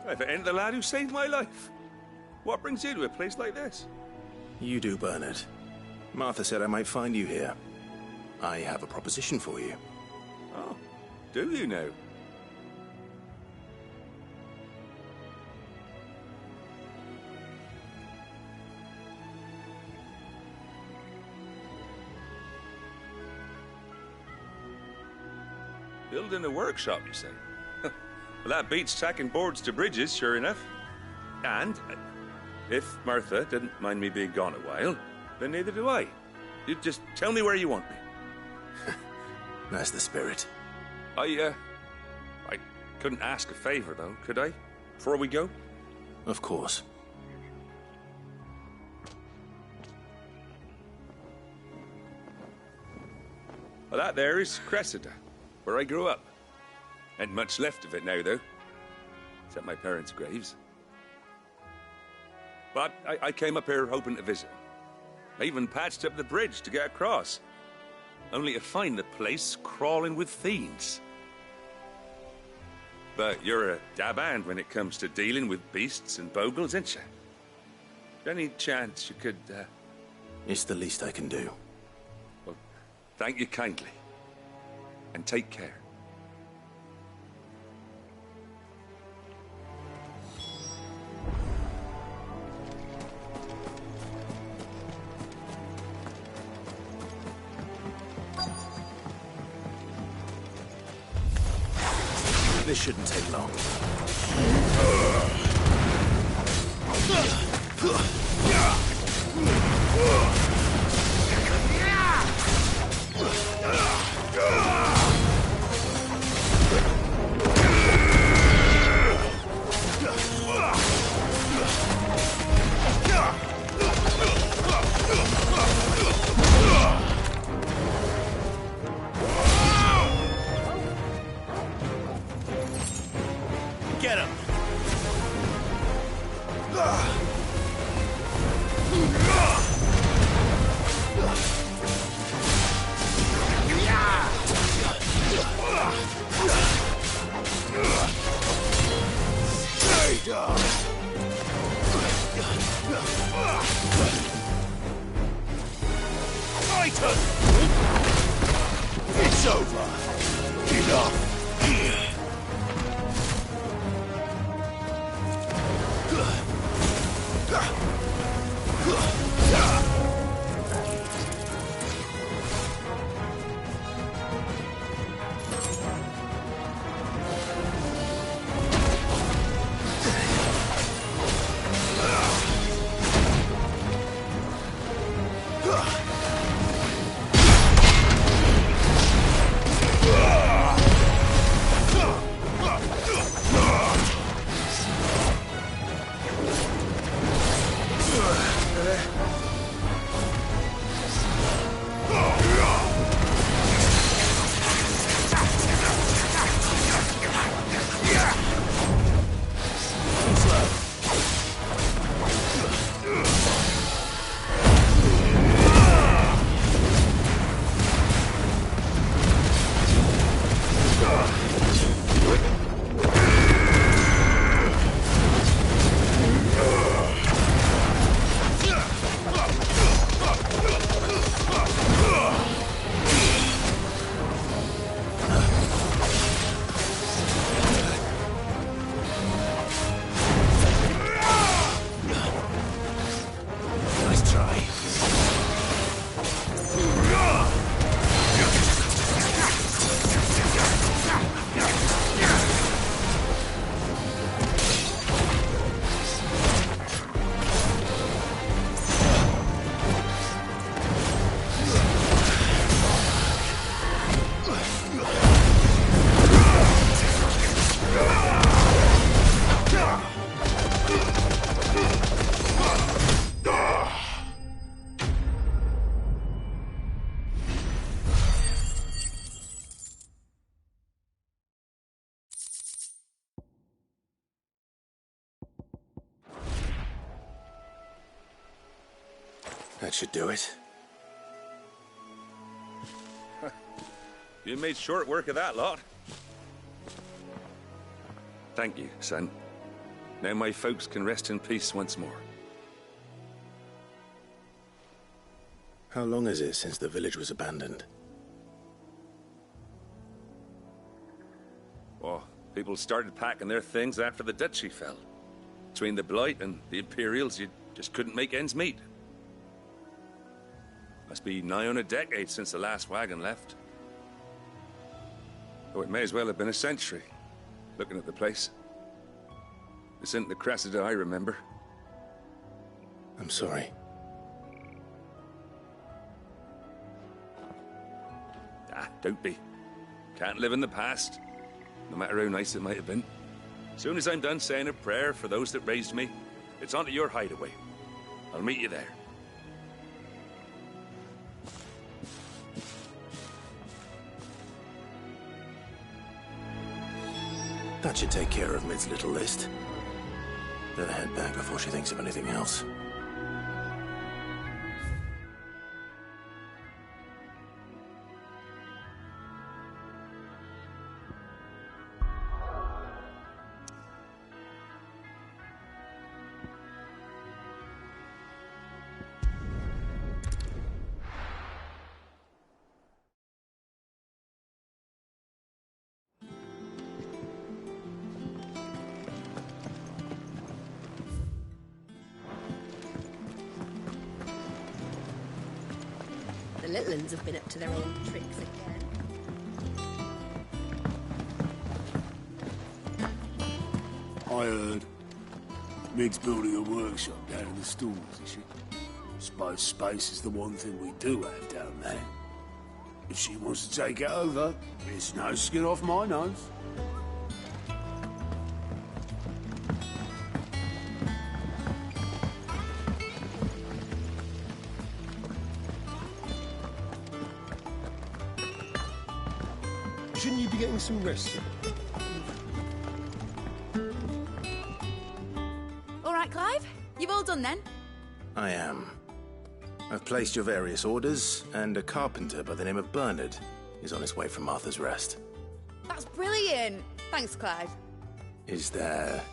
If it ain't the lad who saved my life. What brings you to a place like this? You do, Bernard. Martha said I might find you here. I have a proposition for you. Oh, do you now? Building a workshop, you say? Well, that beats tacking boards to bridges, sure enough. And if Martha didn't mind me being gone a while, then neither do I. You just tell me where you want me. That's the spirit. I couldn't ask a favor, though, could I? Before we go? Of course. Well, that there is Cressida, where I grew up. Ain't much left of it now, though. Except my parents' graves. But I came up here hoping to visit. I even patched up the bridge to get across. Only to find the place crawling with fiends. But you're a dab hand when it comes to dealing with beasts and bogles, ain't you? Any chance you could, It's the least I can do. Well, thank you kindly. And take care. This shouldn't take long. Get him! It's over. Enough. That should do it. You made short work of that lot. Thank you, son. Now my folks can rest in peace once more. How long is it since the village was abandoned? Oh, people started packing their things after the duchy fell. Between the Blight and the Imperials, you just couldn't make ends meet. Must be nigh on a decade since the last wagon left. Oh, it may as well have been a century, looking at the place. This isn't the Cressida I remember. I'm sorry. Don't be. Can't live in the past, no matter how nice it might have been. Soon as I'm done saying a prayer for those that raised me, it's onto your hideaway. I'll meet you there. That should take care of Mid's little list. Better head back before she thinks of anything else. The little ones have been up to their old tricks again. I heard. Mid's building a workshop down in the stalls, is she? Suppose space is the one thing we do have down there. If she wants to take it over, it's no skin off my nose. Shouldn't you be getting some rest? All right, Clive? You've all done then? I am. I've placed your various orders, and a carpenter by the name of Bernard is on his way from Arthur's Rest. That's brilliant. Thanks, Clive. Is there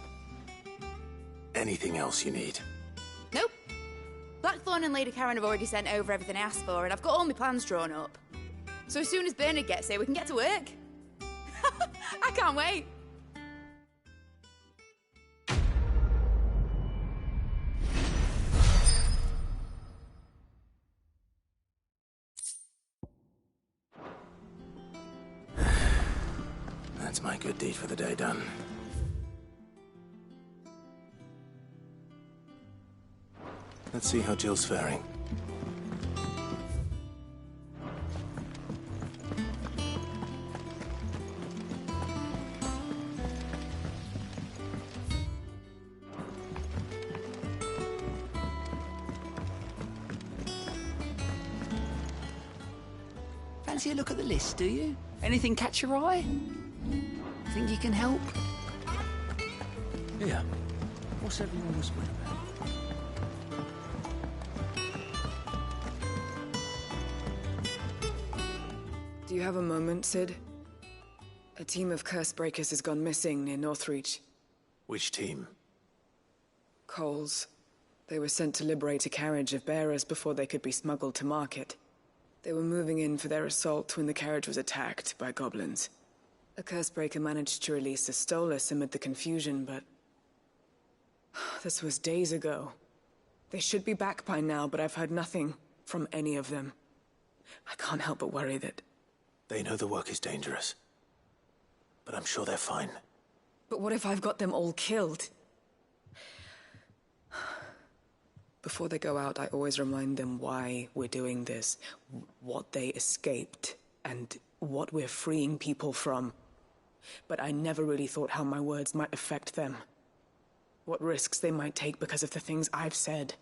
anything else you need? Nope. Blackthorn and Lady Karen have already sent over everything I asked for, and I've got all my plans drawn up. So as soon as Bernard gets here, we can get to work. I can't wait. That's my good deed for the day done. Let's see how Jill's faring. Fancy a look at the list, do you? Anything catch your eye? Think you can help? Yeah. What's everyone whispering about? Do you have a moment, Sid? A team of curse breakers has gone missing near Northreach. Which team? Coles. They were sent to liberate a carriage of bearers before they could be smuggled to market. They were moving in for their assault when the carriage was attacked by goblins. A cursebreaker managed to release a Stolas amid the confusion, but... this was days ago. They should be back by now, but I've heard nothing from any of them. I can't help but worry that... They know the work is dangerous. But I'm sure they're fine. But what if I've got them all killed? Before they go out, I always remind them why we're doing this, what they escaped, and what we're freeing people from. But I never really thought how my words might affect them. What risks they might take because of the things I've said.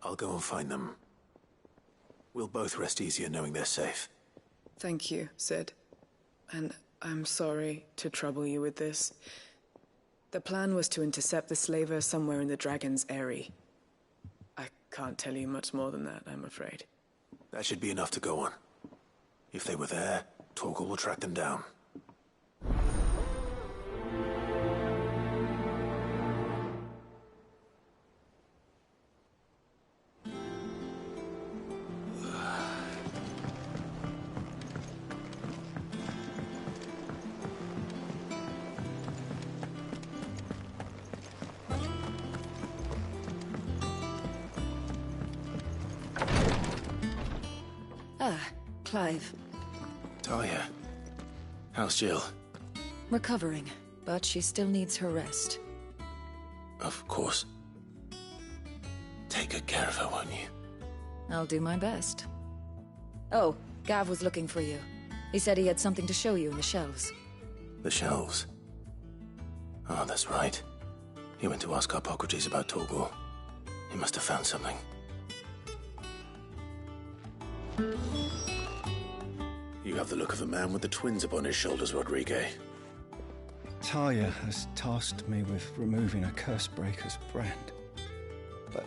I'll go and find them. We'll both rest easier knowing they're safe. Thank you, Sid. And I'm sorry to trouble you with this. The plan was to intercept the slaver somewhere in the Dragon's Eyrie. I can't tell you much more than that, I'm afraid. That should be enough to go on. If they were there, Torgal will track them down. Clive. Talia. How's Jill? Recovering, but she still needs her rest. Of course. Take good care of her, won't you? I'll do my best. Oh, Gav was looking for you. He said he had something to show you in the shelves. The shelves? Oh, that's right. He went to ask Hippocrates about Torgal. He must have found something. You have the look of a man with the twins upon his shoulders, Rodrigue. Talia has tasked me with removing a Cursebreaker's brand. But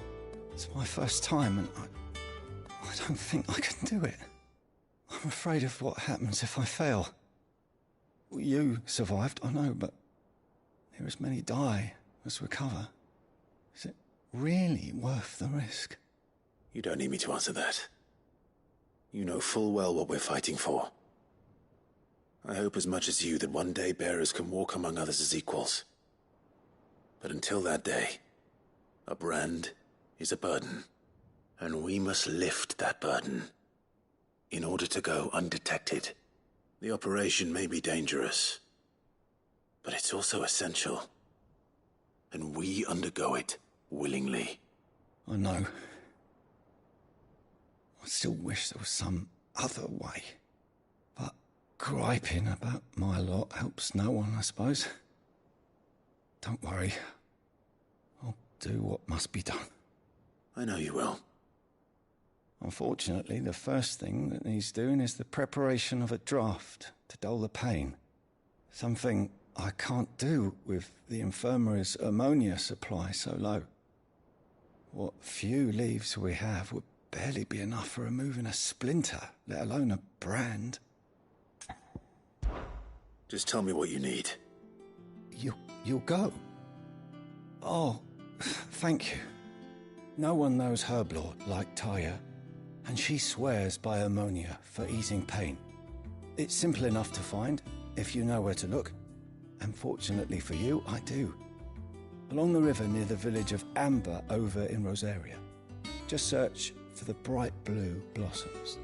it's my first time, and I don't think I can do it. I'm afraid of what happens if I fail. You survived, I know, but there as many die as recover. Is it really worth the risk? You don't need me to answer that. You know full well what we're fighting for. I hope as much as you that one day bearers can walk among others as equals. But until that day, a brand is a burden, and we must lift that burden in order to go undetected. The operation may be dangerous, but it's also essential, and we undergo it willingly. I know. I still wish there was some other way. But griping about my lot helps no one, I suppose. Don't worry. I'll do what must be done. I know you will. Unfortunately, the first thing that needs doing is the preparation of a draft to dull the pain. Something I can't do with the infirmary's ammonia supply so low. What few leaves we have would barely be enough for removing a splinter, let alone a brand. Just tell me what you need. You'll go? Oh, thank you. No one knows Herblord like Talia, and she swears by ammonia for easing pain. It's simple enough to find, if you know where to look. And fortunately for you, I do. Along the river near the village of Amber over in Rosaria. Just search for the bright blue blossoms.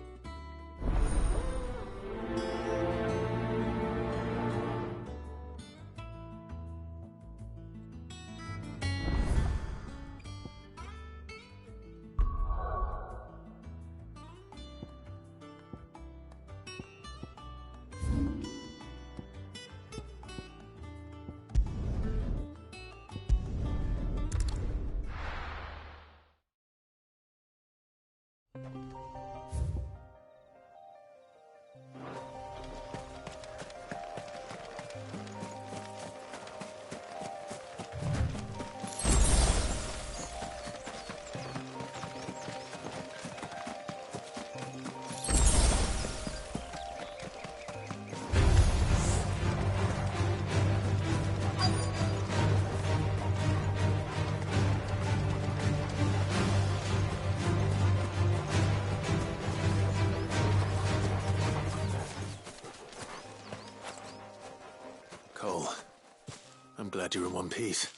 I'm glad you're in one piece.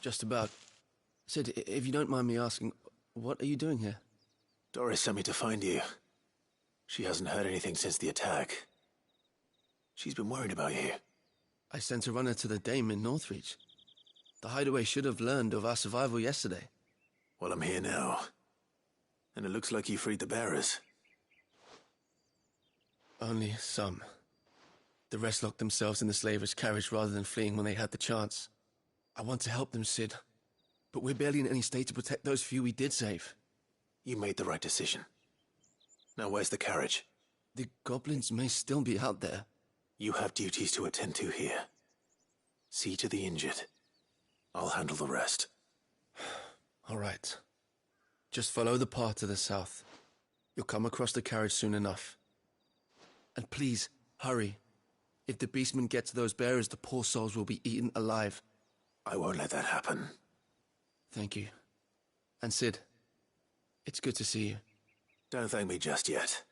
Just about. Sid, if you don't mind me asking, what are you doing here? Doris sent me to find you. She hasn't heard anything since the attack. She's been worried about you. I sent a runner to the Dame in Northreach. The hideaway should have learned of our survival yesterday. Well, I'm here now. And it looks like you freed the bearers. Only some. The rest locked themselves in the slaver's carriage rather than fleeing when they had the chance. I want to help them, Sid. But we're barely in any state to protect those few we did save. You made the right decision. Now where's the carriage? The goblins may still be out there. You have duties to attend to here. See to the injured. I'll handle the rest. All right. Just follow the path to the south. You'll come across the carriage soon enough. And please, hurry. If the beastmen get to those bearers, the poor souls will be eaten alive. I won't let that happen. Thank you. And Sid, it's good to see you. Don't thank me just yet.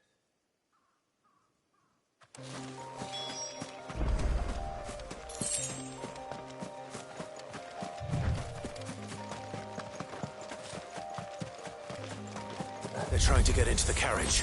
They're trying to get into the carriage.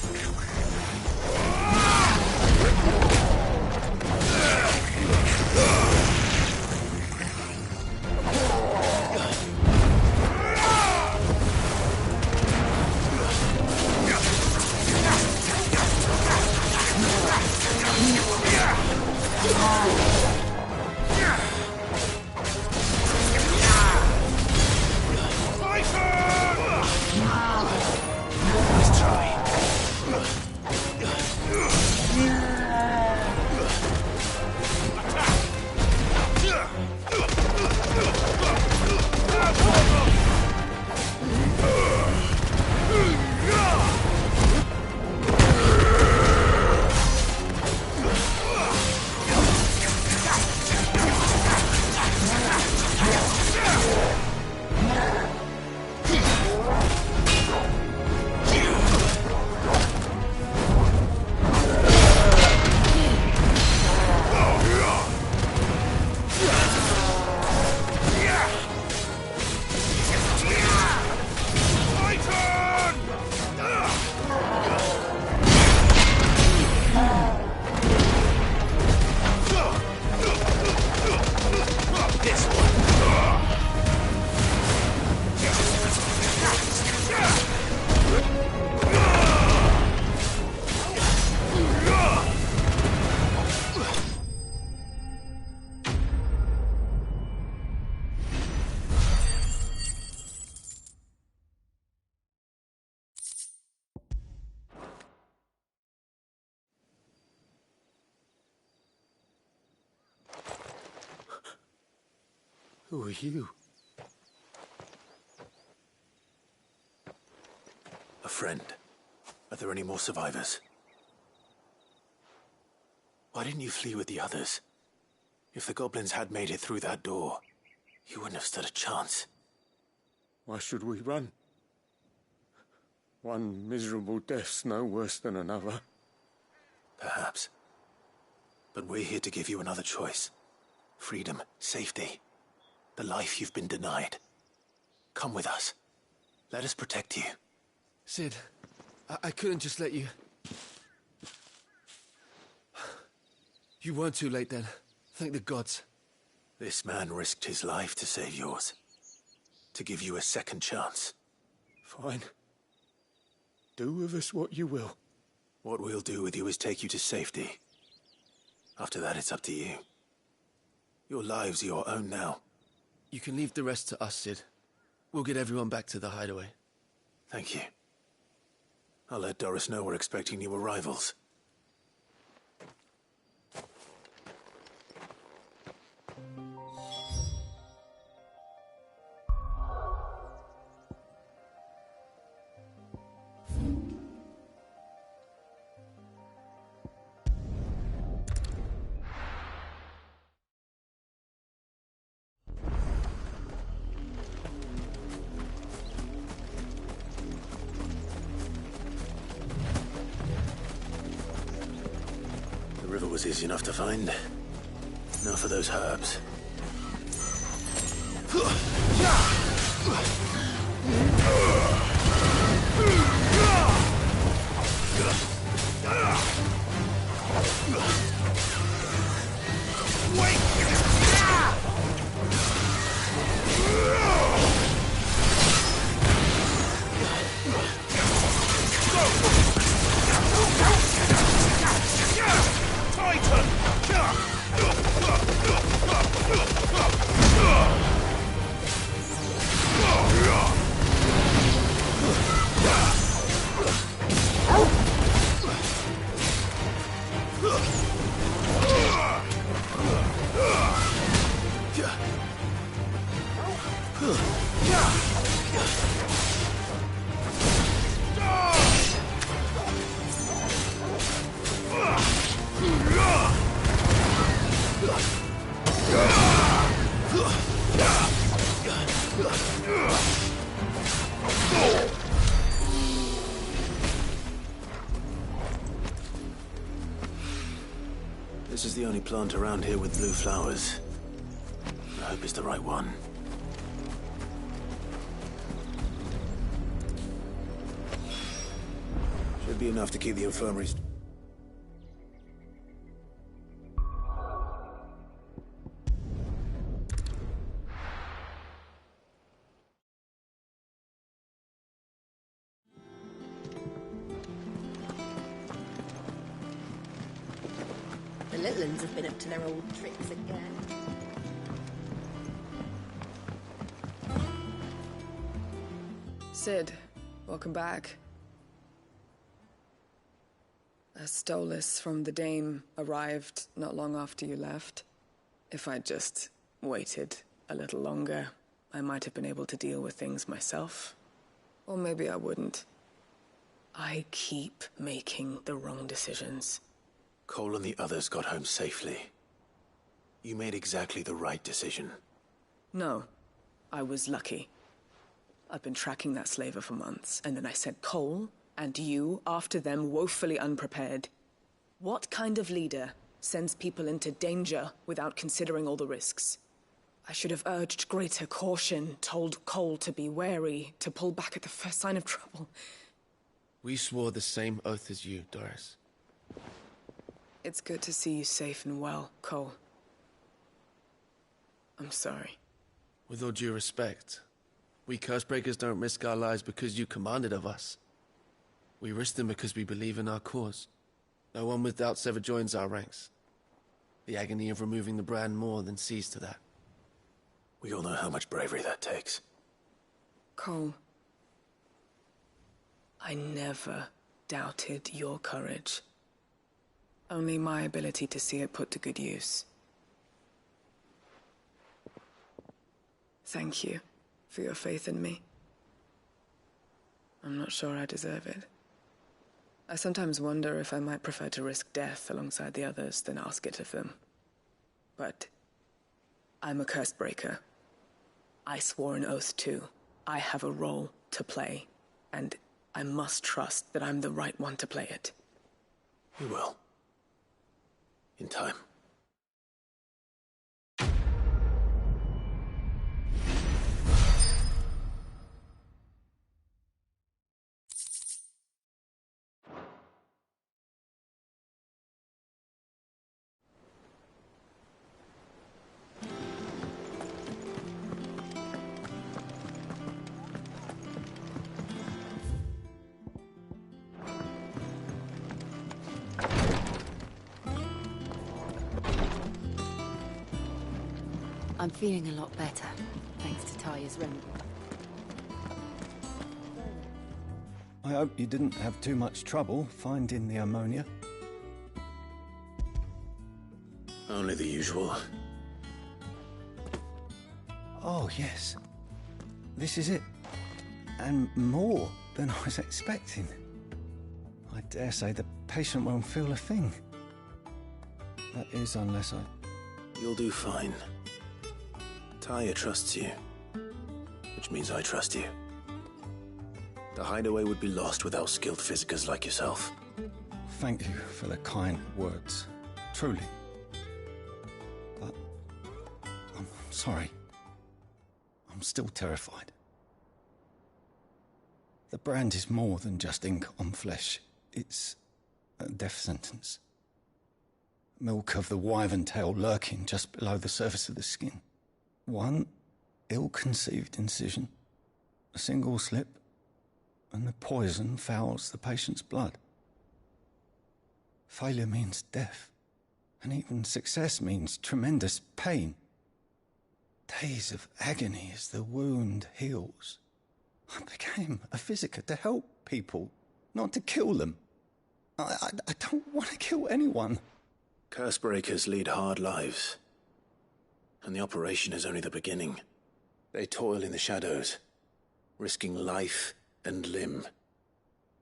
Who are you? A friend. Are there any more survivors? Why didn't you flee with the others? If the goblins had made it through that door, you wouldn't have stood a chance. Why should we run? One miserable death's no worse than another. Perhaps. But we're here to give you another choice. Freedom, safety. The life you've been denied. Come with us. Let us protect you. Sid, I couldn't just let you... You weren't too late then. Thank the gods. This man risked his life to save yours. To give you a second chance. Fine. Do with us what you will. What we'll do with you is take you to safety. After that, it's up to you. Your lives are your own now. You can leave the rest to us, Sid. We'll get everyone back to the hideaway. Thank you. I'll let Doris know we're expecting new arrivals. Was easy enough to find. Now for those herbs. This is the only plant around here with blue flowers. I hope it's the right one. Be enough to keep the infirmaries. The little ones have been up to their old tricks again. Sid, welcome back. A Stolas from the Dame arrived not long after you left. If I'd just waited a little longer, I might have been able to deal with things myself. Or maybe I wouldn't. I keep making the wrong decisions. Cole and the others got home safely. You made exactly the right decision. No, I was lucky. I've been tracking that slaver for months, and then I sent Cole and you after them woefully unprepared. What kind of leader sends people into danger without considering all the risks? I should have urged greater caution, told Cole to be wary, to pull back at the first sign of trouble. We swore the same oath as you, Doris. It's good to see you safe and well, Cole. I'm sorry. With all due respect, we Cursebreakers don't risk our lives because you commanded of us. We risk them because we believe in our cause. No one with doubts ever joins our ranks. The agony of removing the brand more than sees to that. We all know how much bravery that takes. Cole, I never doubted your courage. Only my ability to see it put to good use. Thank you for your faith in me. I'm not sure I deserve it. I sometimes wonder if I might prefer to risk death alongside the others than ask it of them. But I'm a Cursebreaker. I swore an oath too. I have a role to play, and I must trust that I'm the right one to play it. You will. In time. I'm feeling a lot better, thanks to Taya's remedy. I hope you didn't have too much trouble finding the ammonia. Only the usual. Oh, yes. This is it. And more than I was expecting. I dare say the patient won't feel a thing. That is, unless I... You'll do fine. Taya trusts you, which means I trust you. The hideaway would be lost without skilled physicers like yourself. Thank you for the kind words. Truly. But... I'm sorry. I'm still terrified. The brand is more than just ink on flesh. It's a death sentence. Milk of the wyvern tail lurking just below the surface of the skin. One ill-conceived incision, a single slip, and the poison fouls the patient's blood. Failure means death, and even success means tremendous pain. Days of agony as the wound heals. I became a physiker to help people, not to kill them. I don't want to kill anyone. Cursebreakers lead hard lives. And the operation is only the beginning. They toil in the shadows, risking life and limb,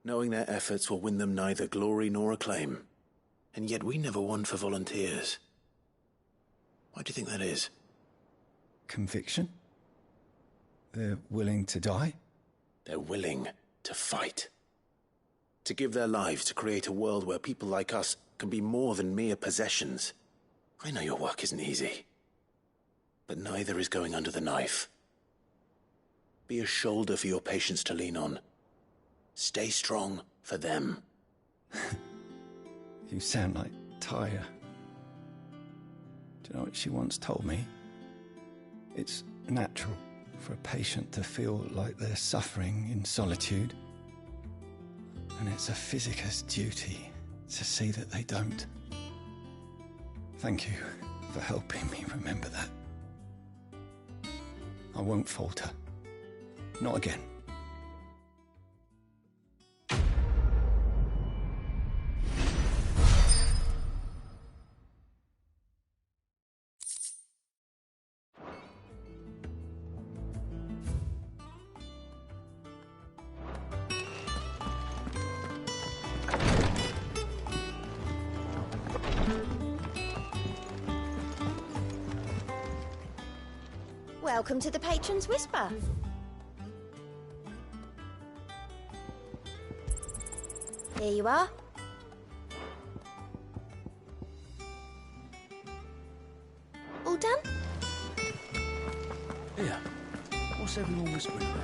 knowing their efforts will win them neither glory nor acclaim. And yet we never won for volunteers. Why do you think that is? Conviction? They're willing to die? They're willing to fight. To give their lives to create a world where people like us can be more than mere possessions. I know your work isn't easy. But neither is going under the knife. Be a shoulder for your patients to lean on. Stay strong for them. You sound like Tyre. Do you know what she once told me? It's natural for a patient to feel like they're suffering in solitude. And it's a physicist's duty to see that they don't. Thank you for helping me remember that. I won't falter. Not again. Welcome to the Patron's Whisper. Here you are. All done? Here, what's everyone whispering about?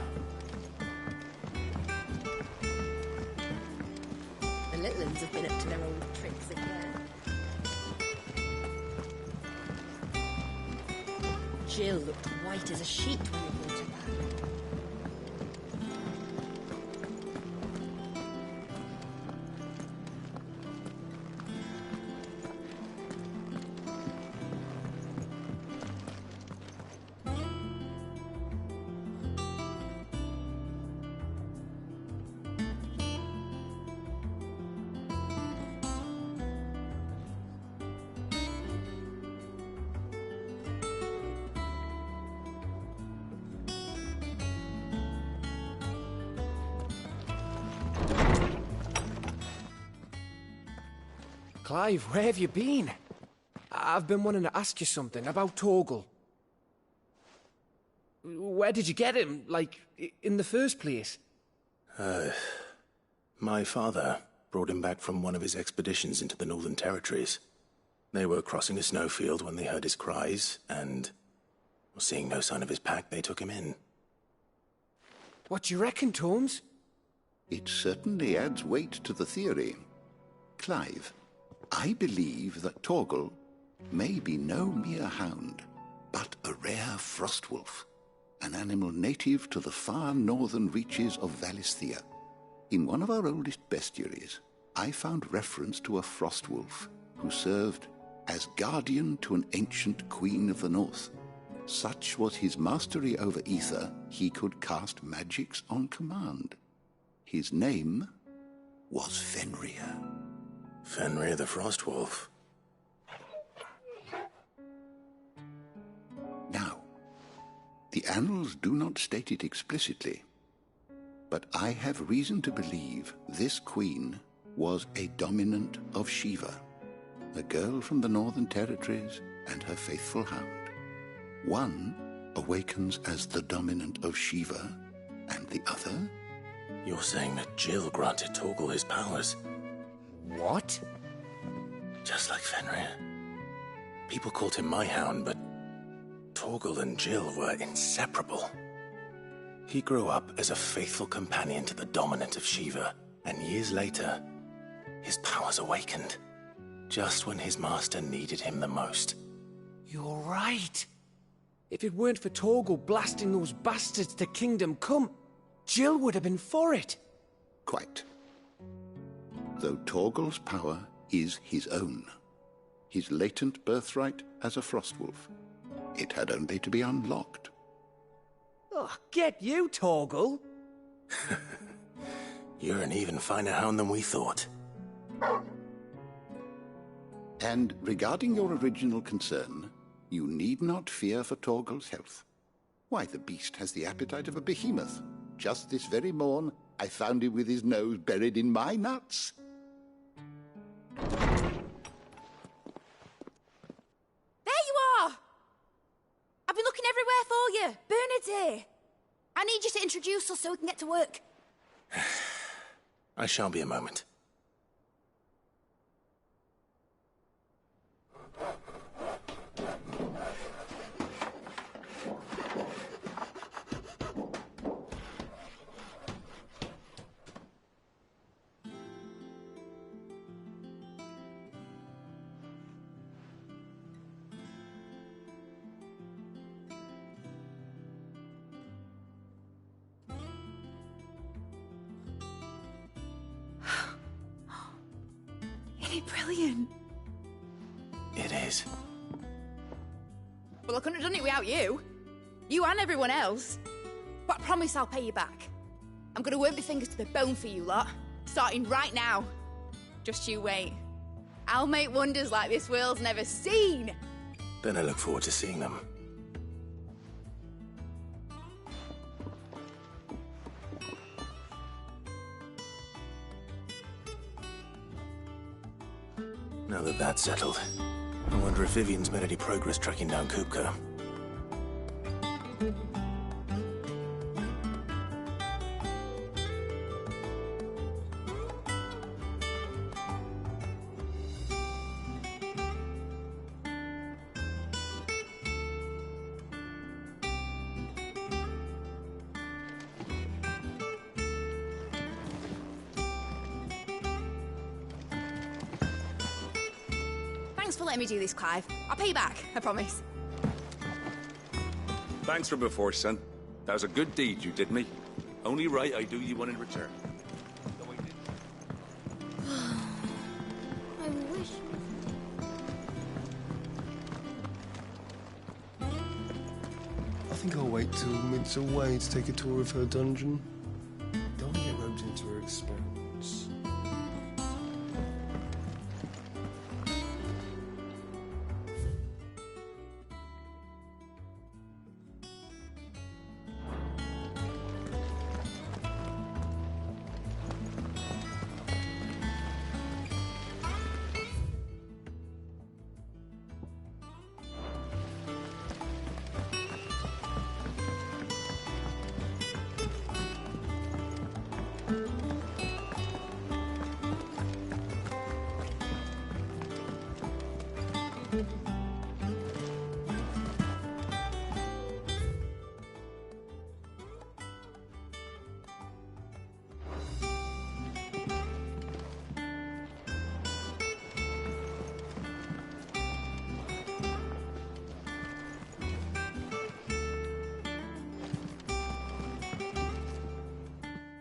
The little ones have been up to their old tricks again. Jill looked white as a sheet when they brought her back. Clive, where have you been? I've been wanting to ask you something about Torgal. Where did you get him, like, in the first place? My father brought him back from one of his expeditions into the Northern Territories. They were crossing a snowfield when they heard his cries, and seeing no sign of his pack, they took him in. What do you reckon, Tomes? It certainly adds weight to the theory. Clive, I believe that Torgal may be no mere hound, but a rare frostwolf, an animal native to the far northern reaches of Valisthea. In one of our oldest bestiaries, I found reference to a frostwolf who served as guardian to an ancient queen of the north. Such was his mastery over ether, he could cast magics on command. His name was Fenrir. Fenrir the Frostwolf. Now, the annals do not state it explicitly, but I have reason to believe this queen was a dominant of Shiva, a girl from the Northern Territories and her faithful hound. One awakens as the dominant of Shiva, and the other? You're saying that Jill granted Torgal his powers? What? Just like Fenrir. People called him my hound, but Torgal and Jill were inseparable. He grew up as a faithful companion to the dominant of Shiva, and years later, his powers awakened, just when his master needed him the most. You're right. If it weren't for Torgal blasting those bastards to Kingdom Come, Jill would have been for it. Quite. Though Torgal's power is his own, his latent birthright as a frostwolf. It had only to be unlocked. Oh, get you, Torgal! You're an even finer hound than we thought. And regarding your original concern, you need not fear for Torgal's health. Why, the beast has the appetite of a behemoth. Just this very morn, I found him with his nose buried in my nuts. There you are! I've been looking everywhere for you. Bernard's here. I need you to introduce us so we can get to work. I shall be a moment. it brilliant? It is. Well, I couldn't have done it without you. You and everyone else. But I promise I'll pay you back. I'm gonna work my fingers to the bone for you lot. Starting right now. Just you wait. I'll make wonders like this world's never seen. Then I look forward to seeing them. Now that that's settled, I wonder if Vivian's made any progress tracking down Kupka. Thanks for letting me do this, Clive. I'll pay you back, I promise. Thanks from before, son. That was a good deed you did me. Only right I do you one in return. I wish... I think I'll wait till Mid's away to take a tour of her dungeon. Don't get roped into her experiments.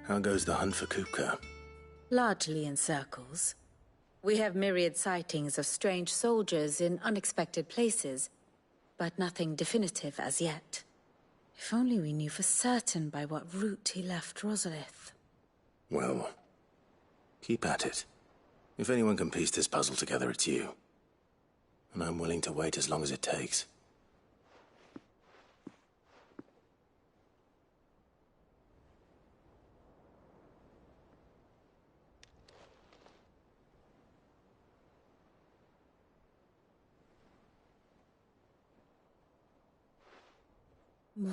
How goes the hunt for Kupka? Largely in circles. We have myriad sightings of strange soldiers in unexpected places, but nothing definitive as yet. If only we knew for certain by what route he left Rosalith. Well, keep at it. If anyone can piece this puzzle together, it's you. And I'm willing to wait as long as it takes.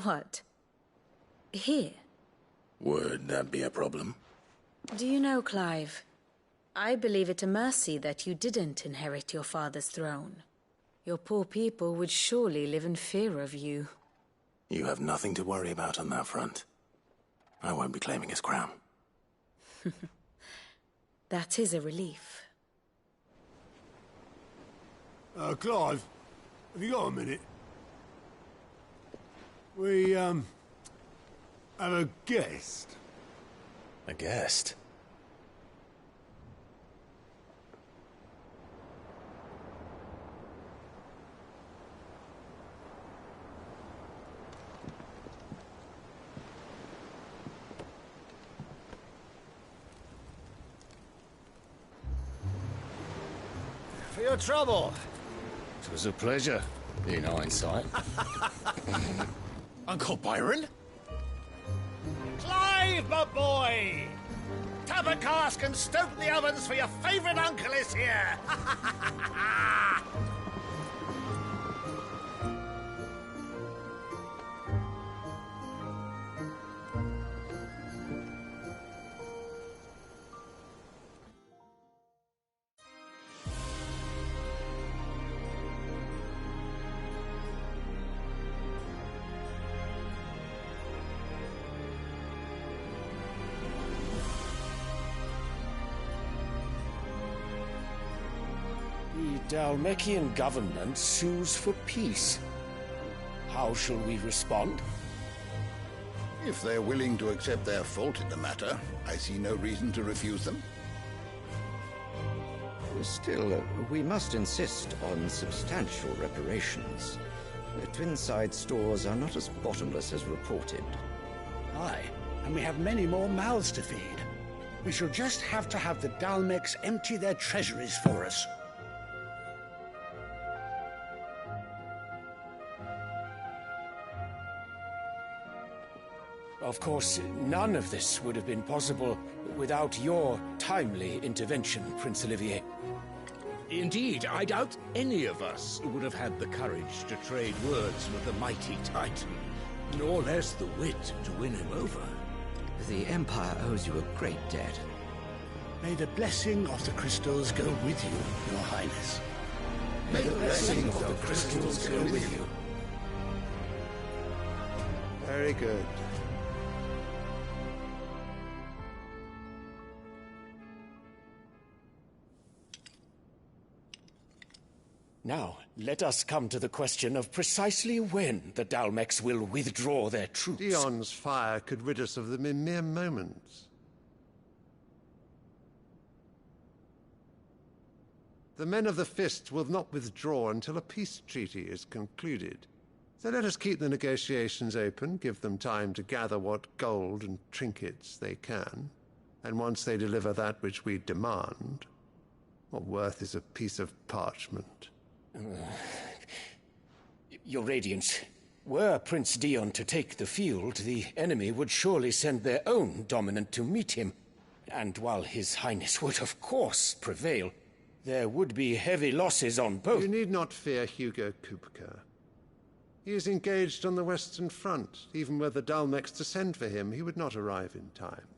What? Here? Would that be a problem? Do you know, Clive, I believe it a mercy that you didn't inherit your father's throne. Your poor people would surely live in fear of you. You have nothing to worry about on that front. I won't be claiming his crown. That is a relief. Clive, have you got a minute? We, have a guest. A guest? For your trouble. It was a pleasure, in hindsight. Uncle Byron? Clive, my boy! Tap a cask and stoke the ovens for your favourite uncle is here! The Dalmekian government sues for peace. How shall we respond? If they're willing to accept their fault in the matter, I see no reason to refuse them. Still, we must insist on substantial reparations. The Twinside stores are not as bottomless as reported. Aye, and we have many more mouths to feed. We shall just have to have the Dalmex empty their treasuries for us. Of course, none of this would have been possible without your timely intervention, Prince Olivier. Indeed, I doubt any of us would have had the courage to trade words with the mighty Titan, nor less the wit to win him over. The Empire owes you a great debt. May the blessing of the crystals go with you, Your Highness. May the blessing of the crystals go with you. Very good. Now, let us come to the question of precisely when the Dalmex will withdraw their troops. Dion's fire could rid us of them in mere moments. The men of the Fist will not withdraw until a peace treaty is concluded. So let us keep the negotiations open, give them time to gather what gold and trinkets they can, and once they deliver that which we demand, what worth is a piece of parchment? Your Radiance, were Prince Dion to take the field, the enemy would surely send their own dominant to meet him. And while His Highness would of course prevail, there would be heavy losses on both. You need not fear Hugo Kupka. He is engaged on the Western Front. Even were the Dalmex to send for him, he would not arrive in time.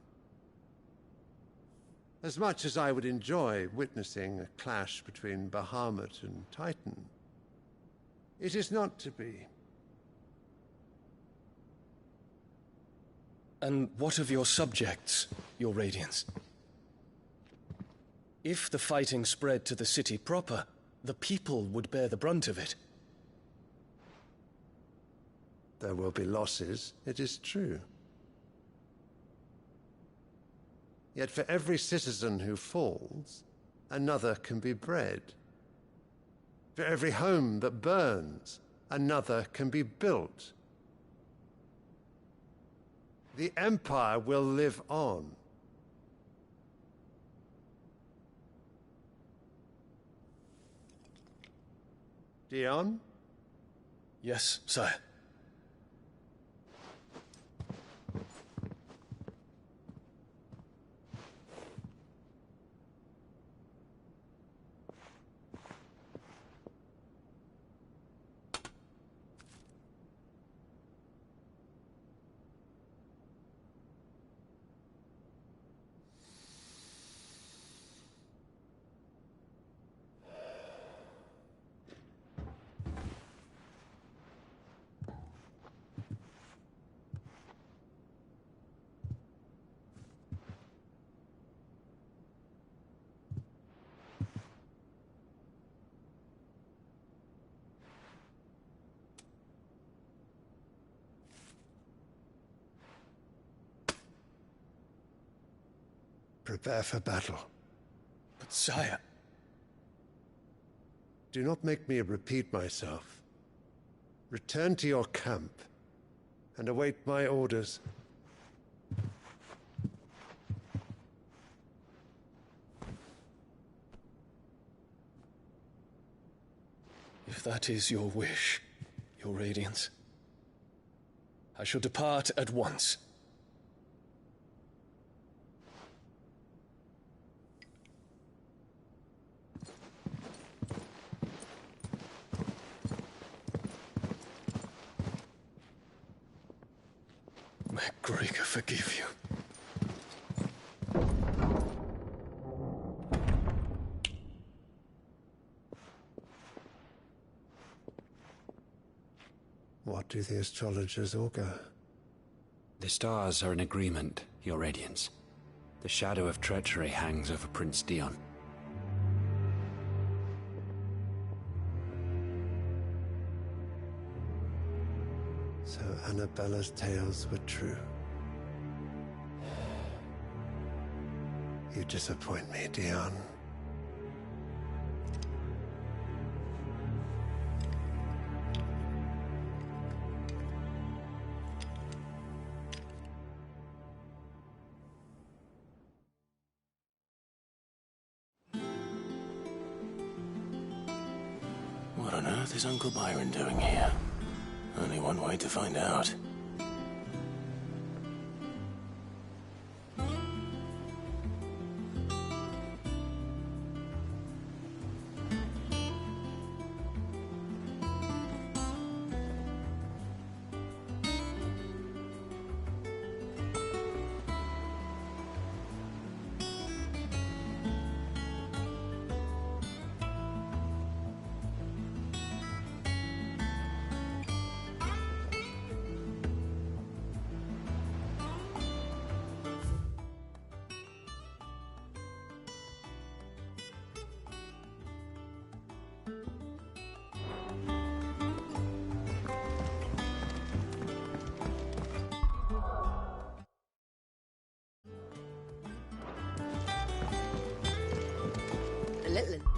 As much as I would enjoy witnessing a clash between Bahamut and Titan, it is not to be. And what of your subjects, Your Radiance? If the fighting spread to the city proper, the people would bear the brunt of it. There will be losses, it is true. Yet for every citizen who falls, another can be bred. For every home that burns, another can be built. The Empire will live on. Dion? Yes, sire. Prepare for battle. But sire... Do not make me repeat myself. Return to your camp and await my orders. If that is your wish, Your Radiance, I shall depart at once. MacGregor forgive you. What do the astrologers augur? The stars are in agreement, Your Radiance. The shadow of treachery hangs over Prince Dion. So Annabella's tales were true. You disappoint me, Dion. earth is Uncle Byron doing here? Only one way to find out. The Litland.